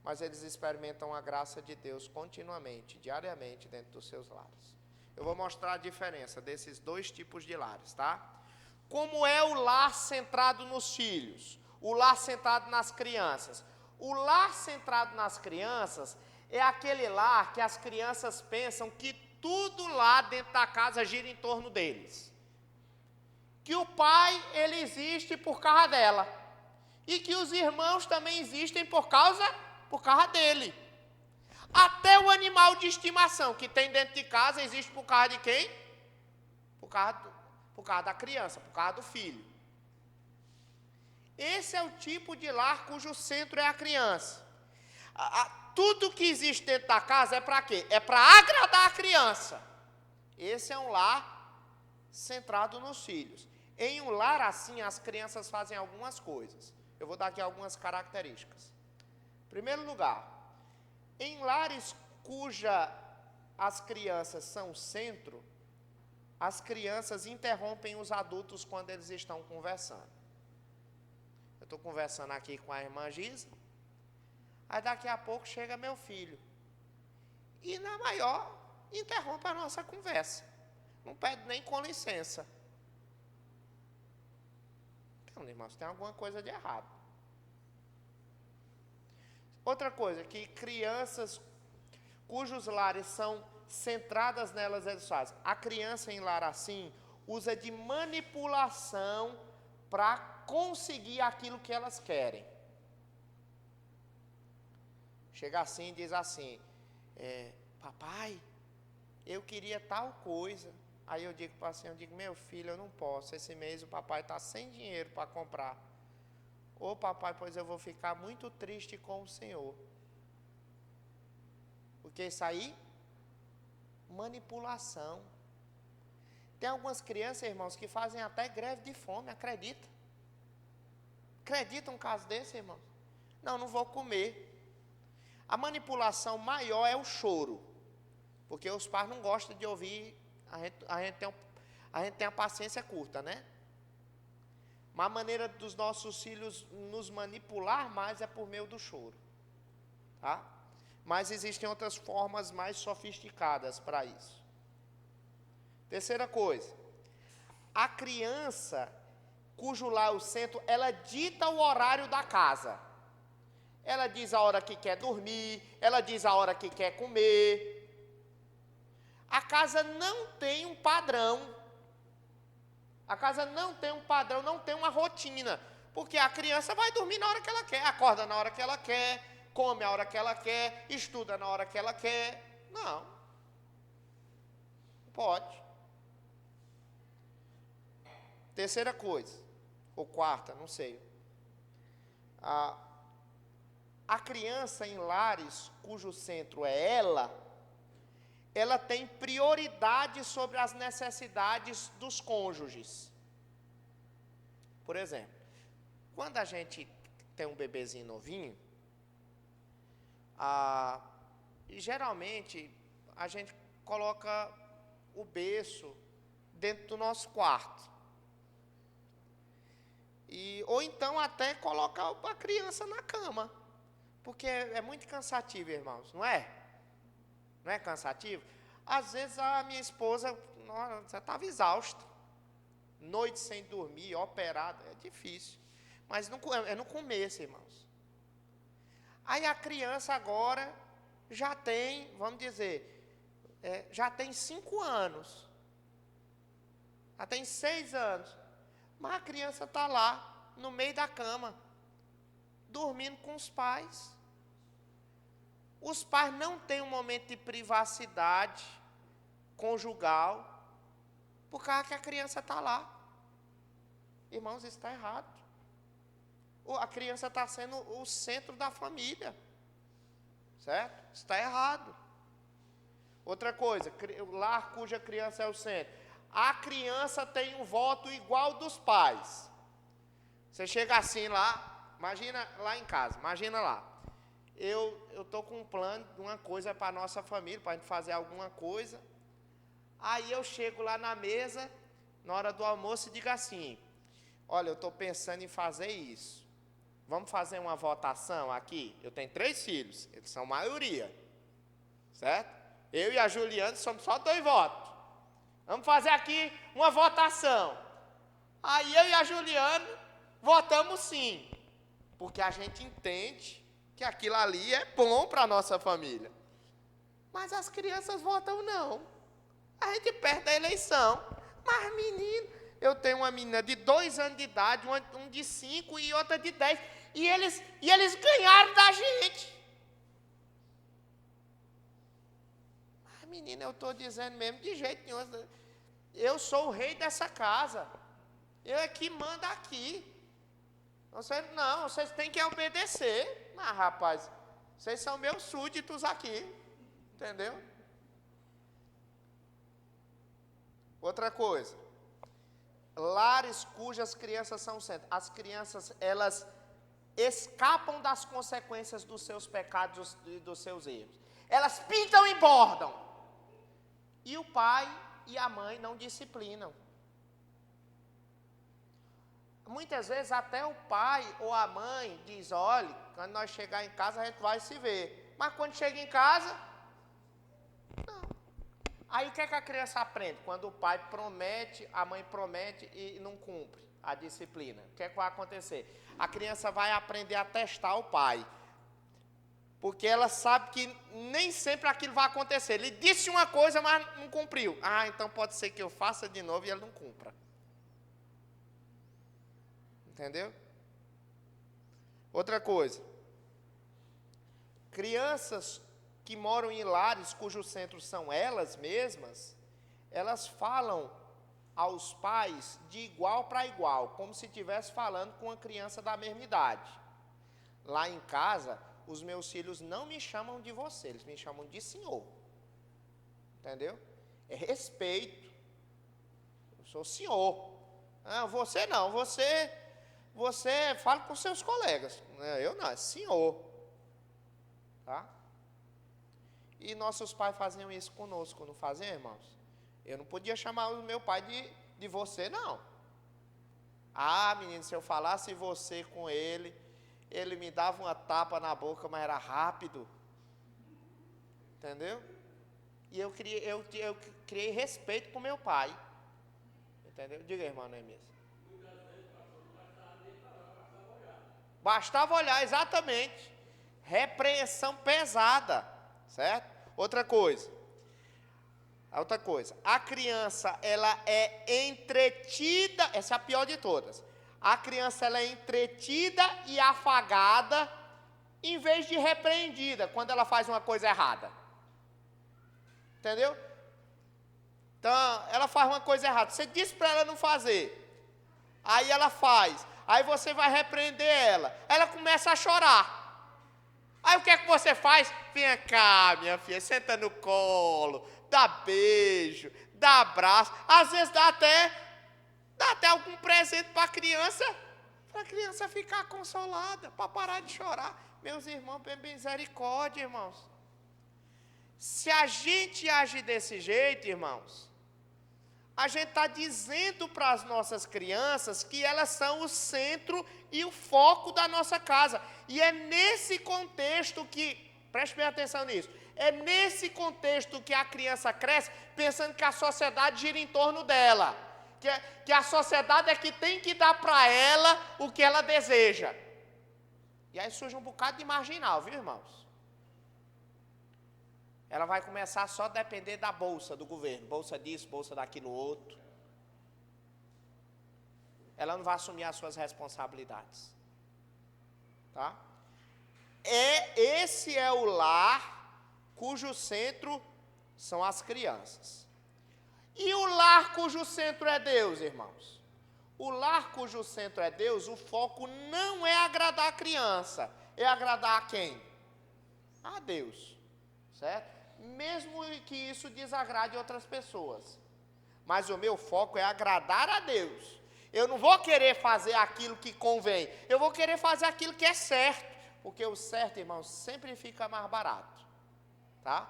mas eles experimentam a graça de Deus continuamente, diariamente, dentro dos seus lares. Eu vou mostrar a diferença desses dois tipos de lares, tá? Como é o lar centrado nos filhos? O lar centrado nas crianças. O lar centrado nas crianças é aquele lar que as crianças pensam que tudo lá dentro da casa gira em torno deles. Que o pai, ele existe por causa dela. E que os irmãos também existem por causa dele. Até o animal de estimação que tem dentro de casa existe por causa de quem? Por causa da criança, por causa do filho. Esse é o tipo de lar cujo centro é a criança. Tudo que existe dentro da casa é para quê? É para agradar a criança. Esse é um lar centrado nos filhos. Em um lar assim, as crianças fazem algumas coisas. Eu vou dar aqui algumas características. Em primeiro lugar, em lares as crianças são o centro, as crianças interrompem os adultos quando eles estão conversando. Eu estou conversando aqui com a irmã Gisa, aí daqui a pouco chega meu filho. E na maior, interrompe a nossa conversa. Não pede nem com licença. Então, irmãos, tem alguma coisa de errado. Outra coisa, que crianças cujos lares são centradas nelas, eles fazem. A criança em lar assim usa de manipulação para conseguir aquilo que elas querem. Chega assim e diz assim, papai, eu queria tal coisa. Aí eu digo para assim, meu filho, eu não posso, esse mês o papai está sem dinheiro para comprar. Ô papai, pois eu vou ficar muito triste com o senhor. Porque isso aí, manipulação. Tem algumas crianças, irmãos, que fazem até greve de fome, acredita? Acredita um caso desse, irmão? Não vou comer. A manipulação maior é o choro, porque os pais não gostam de ouvir, a gente tem a paciência curta, né? Mas a maneira dos nossos filhos nos manipular mais é por meio do choro, tá? Mas existem outras formas mais sofisticadas para isso. Terceira coisa, a criança, cujo lar é o centro, ela dita o horário da casa. Ela diz a hora que quer dormir, ela diz a hora que quer comer. A casa não tem um padrão. A casa não tem um padrão, não tem uma rotina. Porque a criança vai dormir na hora que ela quer, acorda na hora que ela quer, come a hora que ela quer, estuda na hora que ela quer. Não. Pode. Terceira coisa, ou quarta, não sei. A criança em lares cujo centro é ela tem prioridade sobre as necessidades dos cônjuges. Por exemplo, quando a gente tem um bebezinho novinho, geralmente a gente coloca o berço dentro do nosso quarto. Ou então até coloca a criança na cama. Porque é muito cansativo, irmãos, não é? Não é cansativo? Às vezes a minha esposa, você estava exausta. Noite sem dormir, operada, é difícil. Mas é no começo, irmãos. Aí a criança agora já tem, vamos dizer, já tem 5 anos. Já tem 6 anos. Mas a criança está lá, no meio da cama, dormindo com os pais. Os pais não têm um momento de privacidade conjugal, por causa que a criança está lá. Irmãos, isso está errado. A criança está sendo o centro da família. Certo? Isso está errado. Outra coisa, o lar cuja criança é o centro. A criança tem um voto igual dos pais. Você chega assim lá, imagina lá em casa, imagina lá. Eu estou com um plano de uma coisa para a nossa família, para a gente fazer alguma coisa. Aí eu chego lá na mesa, na hora do almoço, e digo assim: olha, eu estou pensando em fazer isso. Vamos fazer uma votação aqui? Eu tenho 3 filhos, eles são maioria. Certo? Eu e a Juliana somos só 2 votos. Vamos fazer aqui uma votação. Aí eu e a Juliana votamos sim. Porque a gente entende que aquilo ali é bom para a nossa família. Mas as crianças votam não. A gente perde a eleição. Mas menino, eu tenho uma menina de 2 anos de idade, um de 5 e outra de 10. E eles ganharam da gente. Mas menina, eu estou dizendo mesmo, de jeito nenhum. Eu sou o rei dessa casa. Eu é que manda aqui. Vocês têm que obedecer. Mas, rapaz, vocês são meus súditos aqui. Entendeu? Outra coisa. Lares cujas crianças são centro. As crianças, elas escapam das consequências dos seus pecados e dos seus erros. Elas pintam e bordam. E o pai e a mãe não disciplinam. Muitas vezes até o pai ou a mãe diz: olha, quando nós chegar em casa a gente vai se ver. Mas quando chega em casa, não. Aí o que é que a criança aprende? Quando o pai promete, a mãe promete e não cumpre a disciplina. O que é que vai acontecer? A criança vai aprender a testar o pai. Porque ela sabe que nem sempre aquilo vai acontecer. Ele disse uma coisa, mas não cumpriu. Então pode ser que eu faça de novo e ele não cumpra. Entendeu? Outra coisa. Crianças que moram em lares cujos centros são elas mesmas, elas falam aos pais de igual para igual, como se estivesse falando com uma criança da mesma idade. Lá em casa, os meus filhos não me chamam de você, eles me chamam de senhor. Entendeu? É respeito. Eu sou senhor. Você não, você fala com seus colegas. Eu não, é senhor. Tá? E nossos pais faziam isso conosco, não faziam, irmãos? Eu não podia chamar o meu pai de você, não. Ah, menino, se eu falasse você com ele, ele me dava uma tapa na boca, mas era rápido. Entendeu? E eu criei respeito com meu pai. Entendeu? Diga, irmão Neemias. Bastava olhar, exatamente. Repreensão pesada, certo? Outra coisa, a criança, ela é entretida, essa é a pior de todas. A criança, ela é entretida e afagada, em vez de repreendida, quando ela faz uma coisa errada. Entendeu? Então, ela faz uma coisa errada, você diz para ela não fazer, aí ela faz, aí você vai repreender ela começa a chorar. Aí o que é que você faz? Vem cá, minha filha, senta no colo, dá beijo, dá abraço, às vezes dá até algum presente para a criança ficar consolada, para parar de chorar. Meus irmãos, bem misericórdia, irmãos. Se a gente age desse jeito, irmãos, a gente está dizendo para as nossas crianças que elas são o centro e o foco da nossa casa. E é nesse contexto que, preste bem atenção nisso, é nesse contexto que a criança cresce pensando que a sociedade gira em torno dela. Que a sociedade é que tem que dar para ela o que ela deseja. E aí surge um bocado de marginal, viu, irmãos? Ela vai começar só a depender da bolsa do governo, bolsa disso, bolsa daquilo outro. Ela não vai assumir as suas responsabilidades. Tá? Esse é o lar cujo centro são as crianças. E o lar cujo centro é Deus, irmãos? O lar cujo centro é Deus, o foco não é agradar a criança, é agradar a quem? A Deus, certo? Mesmo que isso desagrade outras pessoas. Mas o meu foco é agradar a Deus. Eu não vou querer fazer aquilo que convém, eu vou querer fazer aquilo que é certo, porque o certo, irmãos, sempre fica mais barato, tá?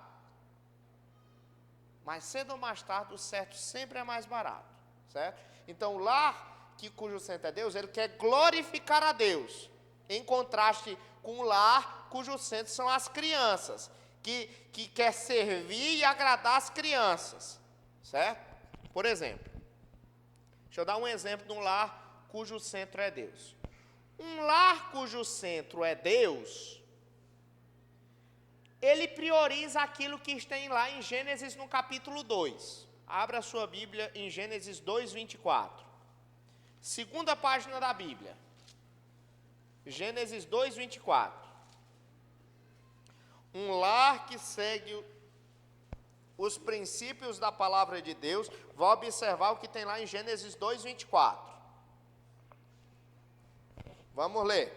Mas cedo ou mais tarde, o certo sempre é mais barato, certo? Então, o lar cujo centro é Deus, ele quer glorificar a Deus, em contraste com o lar cujo centro são as crianças, que quer servir e agradar as crianças, certo? Por exemplo, deixa eu dar um exemplo de um lar cujo centro é Deus. Um lar cujo centro é Deus, ele prioriza aquilo que tem lá em Gênesis no capítulo 2. Abra a sua Bíblia em Gênesis 2, 24. Segunda página da Bíblia. Gênesis 2, 24. Um lar que segue os princípios da palavra de Deus, vai observar o que tem lá em Gênesis 2, 24. Vamos ler.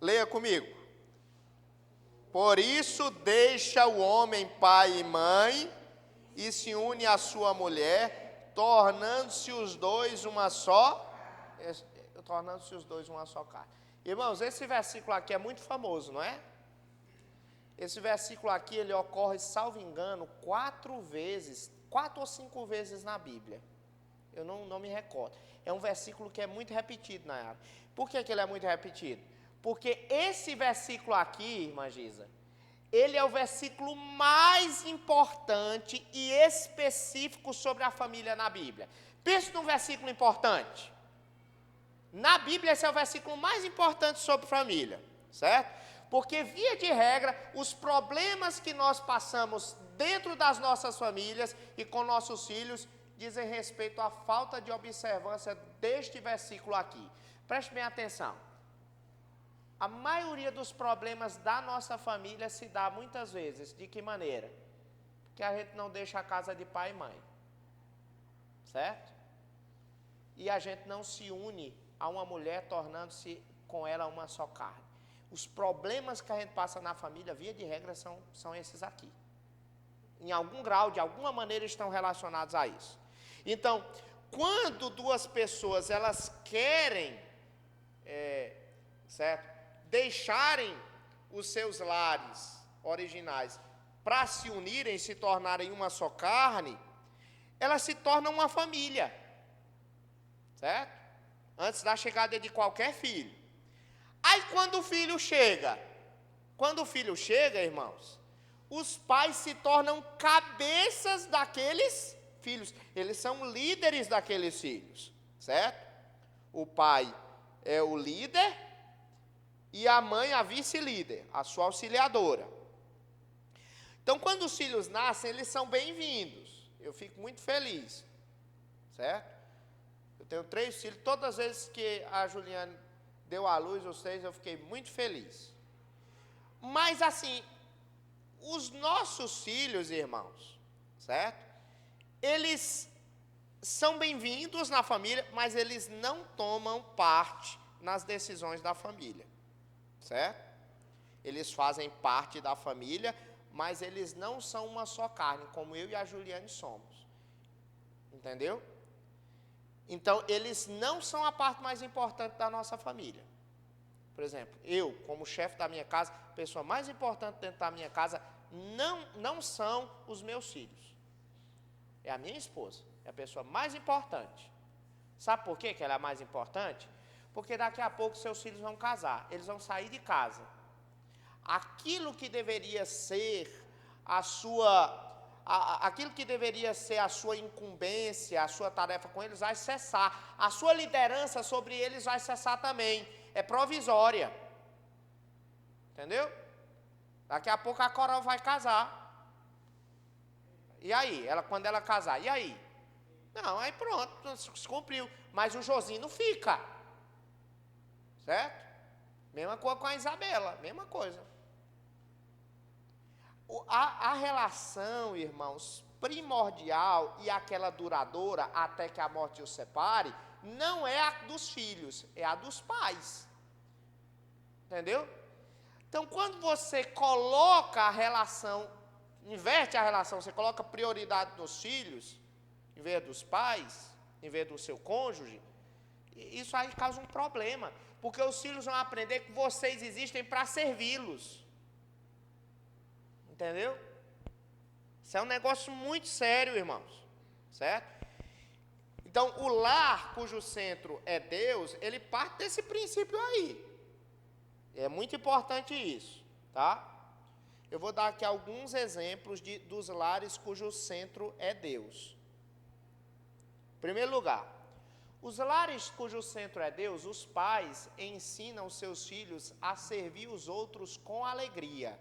Leia comigo. Por isso deixa o homem pai e mãe, e se une à sua mulher, tornando-se os dois uma só carne. Irmãos, esse versículo aqui é muito famoso, não é? Esse versículo aqui, ele ocorre, salvo engano, 4 ou 5 vezes na Bíblia. Eu não me recordo. É um versículo que é muito repetido, Nayara. Por que ele é muito repetido? Porque esse versículo aqui, irmã Giza, ele é o versículo mais importante e específico sobre a família na Bíblia. Pense num versículo importante. Na Bíblia, esse é o versículo mais importante sobre família, certo? Porque, via de regra, os problemas que nós passamos dentro das nossas famílias e com nossos filhos dizem respeito à falta de observância deste versículo aqui. Preste bem atenção. A maioria dos problemas da nossa família se dá muitas vezes. De que maneira? Porque a gente não deixa a casa de pai e mãe. Certo? E a gente não se une a uma mulher tornando-se com ela uma só carne. Os problemas que a gente passa na família, via de regra, são esses aqui. Em algum grau, de alguma maneira, estão relacionados a isso. Então, quando duas pessoas, elas querem, certo, deixarem os seus lares, originais, para se unirem, se tornarem uma só carne, elas se tornam uma família, certo? Antes da chegada de qualquer filho. Aí quando o filho chega, irmãos, os pais se tornam cabeças daqueles filhos. Eles são líderes daqueles filhos, certo? O pai é o líder e a mãe a vice-líder, a sua auxiliadora. Então, quando os filhos nascem, eles são bem-vindos. Eu fico muito feliz, certo? Eu tenho 3 filhos. Todas as vezes que a Juliane deu à luz os 3, eu fiquei muito feliz. Mas, assim, os nossos filhos, irmãos, certo? Eles são bem-vindos na família, mas eles não tomam parte nas decisões da família, certo? Eles fazem parte da família, mas eles não são uma só carne, como eu e a Juliane somos. Entendeu? Então, eles não são a parte mais importante da nossa família. Por exemplo, eu, como chefe da minha casa, a pessoa mais importante dentro da minha casa não são os meus filhos. É a minha esposa, é a pessoa mais importante. Sabe por quê que ela é a mais importante? Porque daqui a pouco seus filhos vão casar, eles vão sair de casa. Aquilo que deveria ser aquilo que deveria ser a sua incumbência, a sua tarefa com eles vai cessar. A sua liderança sobre eles vai cessar também. É provisória. Entendeu? Daqui a pouco a Coral vai casar. E aí? Quando ela casar, e aí? Não, aí pronto, se cumpriu. Mas o Josino fica. Certo? Mesma coisa com a Isabela, mesma coisa. A relação, irmãos, primordial e aquela duradoura até que a morte os separe, não é a dos filhos, é a dos pais. Entendeu? Então, quando você coloca a relação, inverte a relação, você coloca prioridade nos filhos, em vez dos pais, em vez do seu cônjuge, isso aí causa um problema, porque os filhos vão aprender que vocês existem para servi-los. Entendeu? Isso é um negócio muito sério, irmãos. Certo? Então, o lar cujo centro é Deus, ele parte desse princípio aí. É muito importante isso, tá? Eu vou dar aqui alguns exemplos dos lares cujo centro é Deus. Em primeiro lugar, os lares cujo centro é Deus, os pais ensinam os seus filhos a servir os outros com alegria.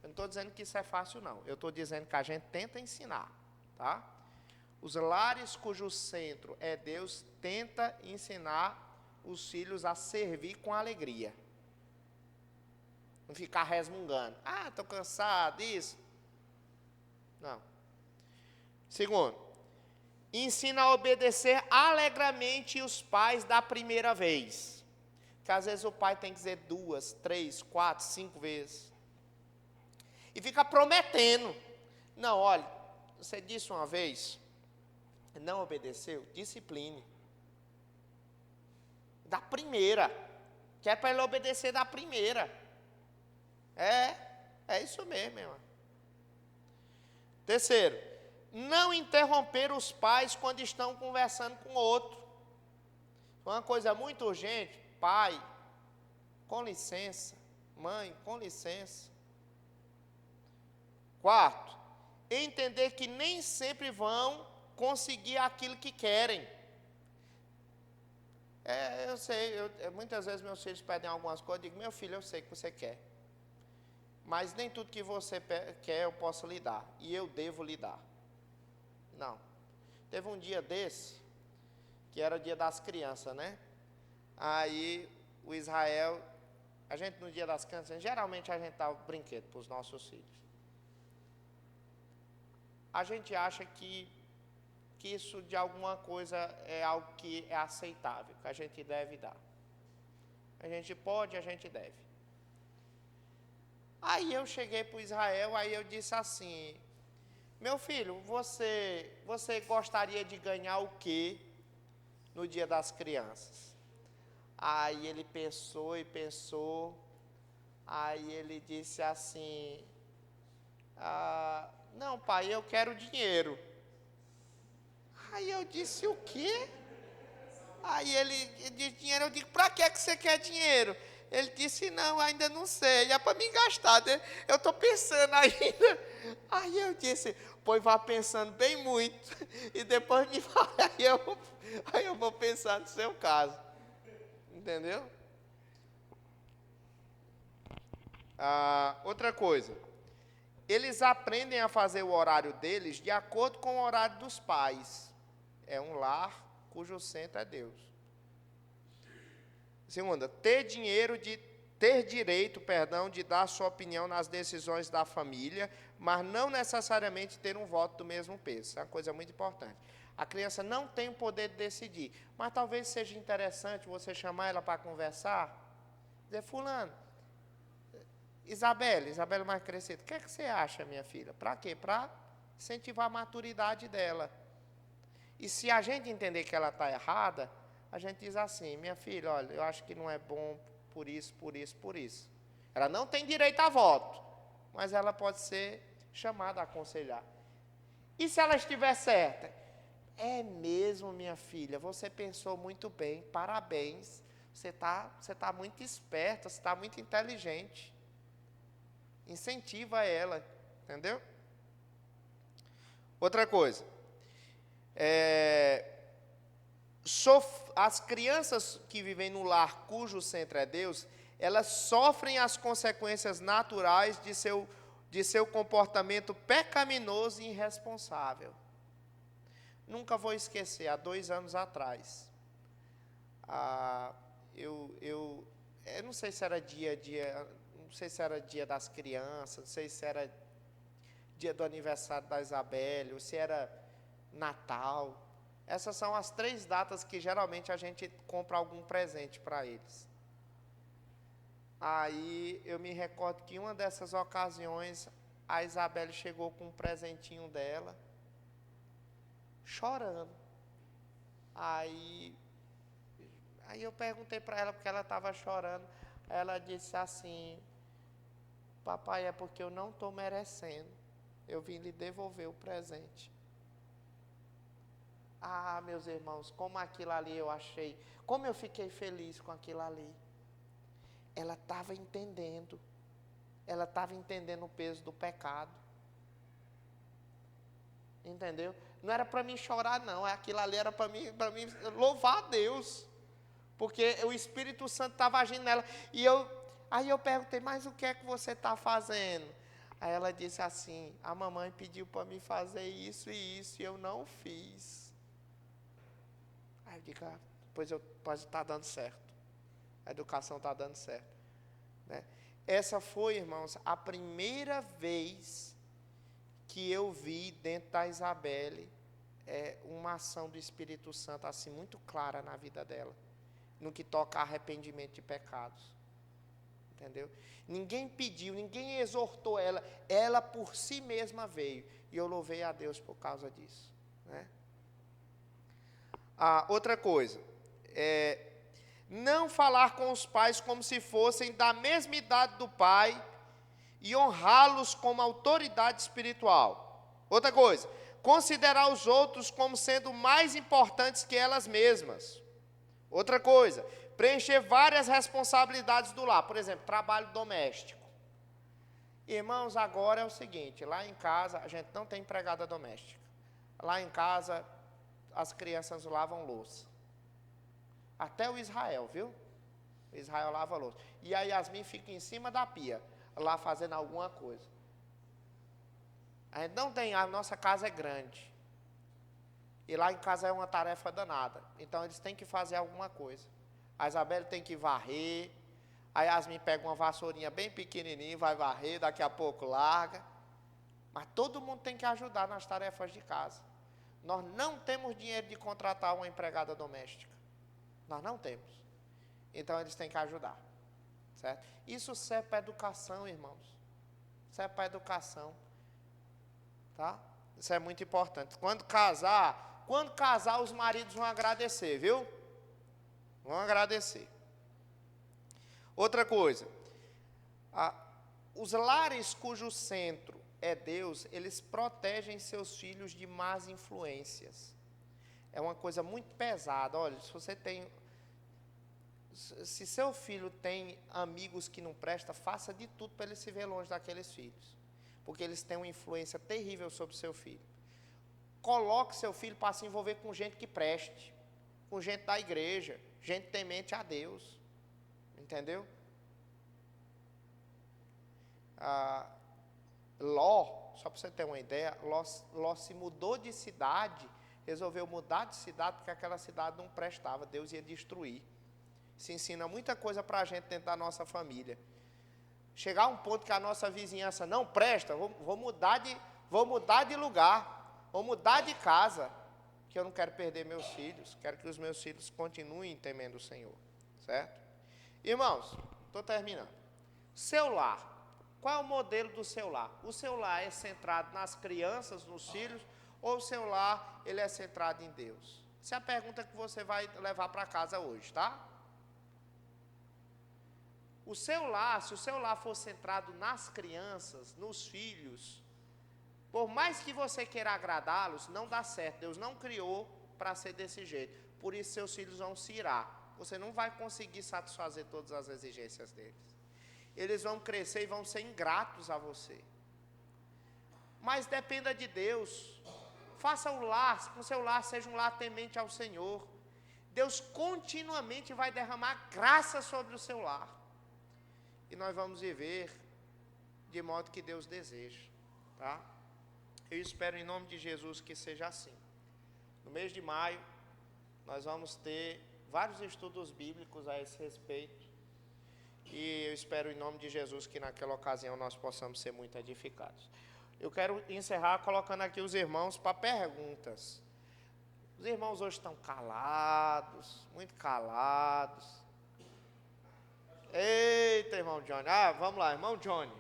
Eu não estou dizendo que isso é fácil, não. Eu estou dizendo que a gente tenta ensinar, tá? Os lares cujo centro é Deus tenta ensinar os filhos a servir com alegria. Não ficar resmungando. Ah, estou cansado disso. Não. Segundo, ensina a obedecer alegremente os pais da primeira vez. Porque às vezes o pai tem que dizer 2, 3, 4, 5 vezes. E fica prometendo. Não, olha, você disse uma vez, não obedeceu, discipline. Da primeira. Que é para ele obedecer da primeira. É isso mesmo, irmão. Terceiro, não interromper os pais quando estão conversando com o outro. Uma coisa muito urgente, pai, com licença, mãe, com licença. Quarto, entender que nem sempre vão conseguir aquilo que querem. Eu sei, muitas vezes meus filhos pedem algumas coisas, eu digo, meu filho, eu sei que você quer. Mas nem tudo que você quer eu posso lhe dar, e eu devo lhe dar. Não. Teve um dia desse, que era o dia das crianças, né? Aí, o Israel, a gente no dia das crianças, geralmente a gente dá brinquedo para os nossos filhos. A gente acha que isso de alguma coisa é algo que é aceitável, que a gente deve dar. A gente pode, a gente deve. Aí eu cheguei para o Israel, aí eu disse assim, meu filho, você gostaria de ganhar o quê no dia das crianças? Aí ele pensou e pensou, Aí ele disse assim, não, pai, eu quero dinheiro. Aí eu disse, o quê? Aí ele disse, dinheiro. Eu digo, para que você quer dinheiro? Ele disse, não, ainda não sei, é para me gastar, né? Eu estou pensando ainda. Aí eu disse, pois vá pensando bem muito, e depois me fala, aí eu vou pensar no seu caso. Entendeu? Outra coisa, eles aprendem a fazer o horário deles de acordo com o horário dos pais. É um lar cujo centro é Deus. Segunda, ter direito, de dar sua opinião nas decisões da família, mas não necessariamente ter um voto do mesmo peso. Isso é uma coisa muito importante. A criança não tem o poder de decidir, mas talvez seja interessante você chamar ela para conversar, dizer, fulano, Isabela mais crescida, o que é que você acha, minha filha? Para quê? Para incentivar a maturidade dela. E se a gente entender que ela está errada, a gente diz assim, minha filha, olha, eu acho que não é bom por isso, por isso, por isso. Ela não tem direito a voto, mas ela pode ser chamada a aconselhar. E se ela estiver certa? É mesmo, minha filha, você pensou muito bem, parabéns, você tá muito esperta, você está muito inteligente. Incentiva ela, entendeu? Outra coisa, as crianças que vivem no lar cujo centro é Deus, elas sofrem as consequências naturais de seu comportamento pecaminoso e irresponsável. Nunca vou esquecer, há 2 anos atrás, eu não sei se era não sei se era dia das crianças, não sei se era dia do aniversário da Isabelle, ou se era Natal. Essas são as 3 datas que geralmente a gente compra algum presente para eles. Aí eu me recordo que em uma dessas ocasiões, a Isabelle chegou com um presentinho dela, chorando. Aí eu perguntei para ela porque ela estava chorando. Ela disse assim, papai, é porque eu não estou merecendo. Eu vim lhe devolver o presente. Meus irmãos, como aquilo ali eu achei, como eu fiquei feliz com aquilo ali. Ela estava entendendo o peso do pecado. Entendeu? Não era para mim chorar, não, aquilo ali era para mim louvar a Deus, porque o Espírito Santo estava agindo nela, aí eu perguntei, mas o que é que você está fazendo? Aí ela disse assim, a mamãe pediu para mim fazer isso e isso, e eu não fiz. Aí eu digo, pois está dando certo. A educação está dando certo. Né? Essa foi, irmãos, a primeira vez que eu vi dentro da Isabelle uma ação do Espírito Santo assim muito clara na vida dela, no que toca a arrependimento de pecados. Entendeu? Ninguém pediu, ninguém exortou ela, ela por si mesma veio, e eu louvei a Deus por causa disso. Né? Outra coisa, não falar com os pais como se fossem da mesma idade do pai e honrá-los como autoridade espiritual. Outra coisa, considerar os outros como sendo mais importantes que elas mesmas. Outra coisa, preencher várias responsabilidades do lar, por exemplo, trabalho doméstico. Irmãos, agora é o seguinte, lá em casa a gente não tem empregada doméstica. Lá em casa as crianças lavam louça. Até o Israel, viu? O Israel lava louça. E a Yasmin fica em cima da pia, lá fazendo alguma coisa. A gente não tem, a nossa casa é grande. E lá em casa é uma tarefa danada. Então eles têm que fazer alguma coisa. A Isabelle tem que varrer. A Yasmin pega uma vassourinha bem pequenininha, vai varrer, daqui a pouco larga. Mas todo mundo tem que ajudar nas tarefas de casa. Nós não temos dinheiro de contratar uma empregada doméstica. Nós não temos. Então eles têm que ajudar. Certo? Isso serve para educação, irmãos. Serve para educação. Tá? Isso é muito importante. Quando casar, os maridos vão agradecer, viu? Vão agradecer. Outra coisa, Os lares cujo centro é Deus, eles protegem seus filhos de más influências. É uma coisa muito pesada. Olha, se seu filho tem amigos que não prestam, faça de tudo para ele se ver longe daqueles filhos. Porque eles têm uma influência terrível sobre seu filho. Coloque seu filho para se envolver com gente que preste, com gente da igreja, gente temente a Deus. Entendeu? Ló, só para você ter uma ideia, Ló se mudou de cidade, resolveu mudar de cidade porque aquela cidade não prestava, Deus ia destruir. Se ensina muita coisa para a gente dentro da nossa família. Chegar a um ponto que a nossa vizinhança não presta, vou mudar de lugar, vou mudar de casa, que eu não quero perder meus filhos, quero que os meus filhos continuem temendo o Senhor, certo? Irmãos, estou terminando. Seu lar, qual é o modelo do seu lar? O seu lar é centrado nas crianças, nos filhos, ou o seu lar, ele é centrado em Deus? Essa é a pergunta que você vai levar para casa hoje, tá? Se o seu lar for centrado nas crianças, nos filhos, por mais que você queira agradá-los, não dá certo. Deus não criou para ser desse jeito. Por isso seus filhos vão se irar. Você não vai conseguir satisfazer todas as exigências deles. Eles vão crescer e vão ser ingratos a você. Mas dependa de Deus. Faça o lar, com o seu lar seja um lar temente ao Senhor. Deus continuamente vai derramar graça sobre o seu lar. E nós vamos viver de modo que Deus deseja, tá? Eu espero em nome de Jesus que seja assim. No mês de maio, nós vamos ter vários estudos bíblicos a esse respeito. E eu espero em nome de Jesus que naquela ocasião nós possamos ser muito edificados. Eu quero encerrar colocando aqui os irmãos para perguntas. Os irmãos hoje estão calados, muito calados. Eita, irmão Johnny. Vamos lá, irmão Johnny.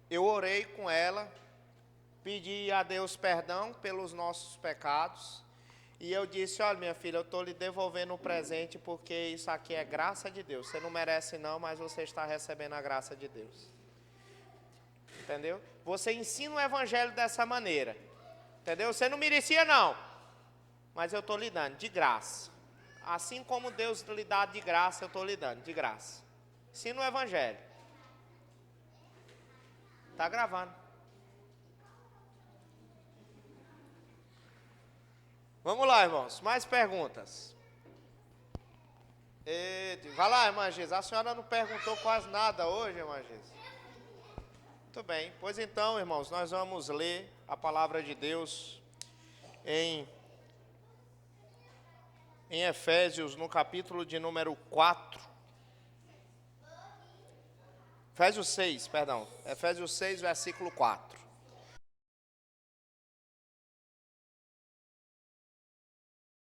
Eu orei com ela, pedi a Deus perdão pelos nossos pecados, e eu disse, olha minha filha, eu estou lhe devolvendo um presente, porque isso aqui é graça de Deus, você não merece não, mas você está recebendo a graça de Deus. Entendeu? Você ensina o evangelho dessa maneira, entendeu? Você não merecia não, mas eu estou lhe dando de graça, assim como Deus lhe dá de graça, eu estou lhe dando de graça. Ensina o evangelho. Está gravando. Vamos lá, irmãos. Mais perguntas? Vai lá, irmã Giz. A senhora não perguntou quase nada hoje, irmã Giz. Muito bem. Pois então, irmãos, nós vamos ler a palavra de Deus em Efésios, no capítulo de número 4. Efésios 6, versículo 4.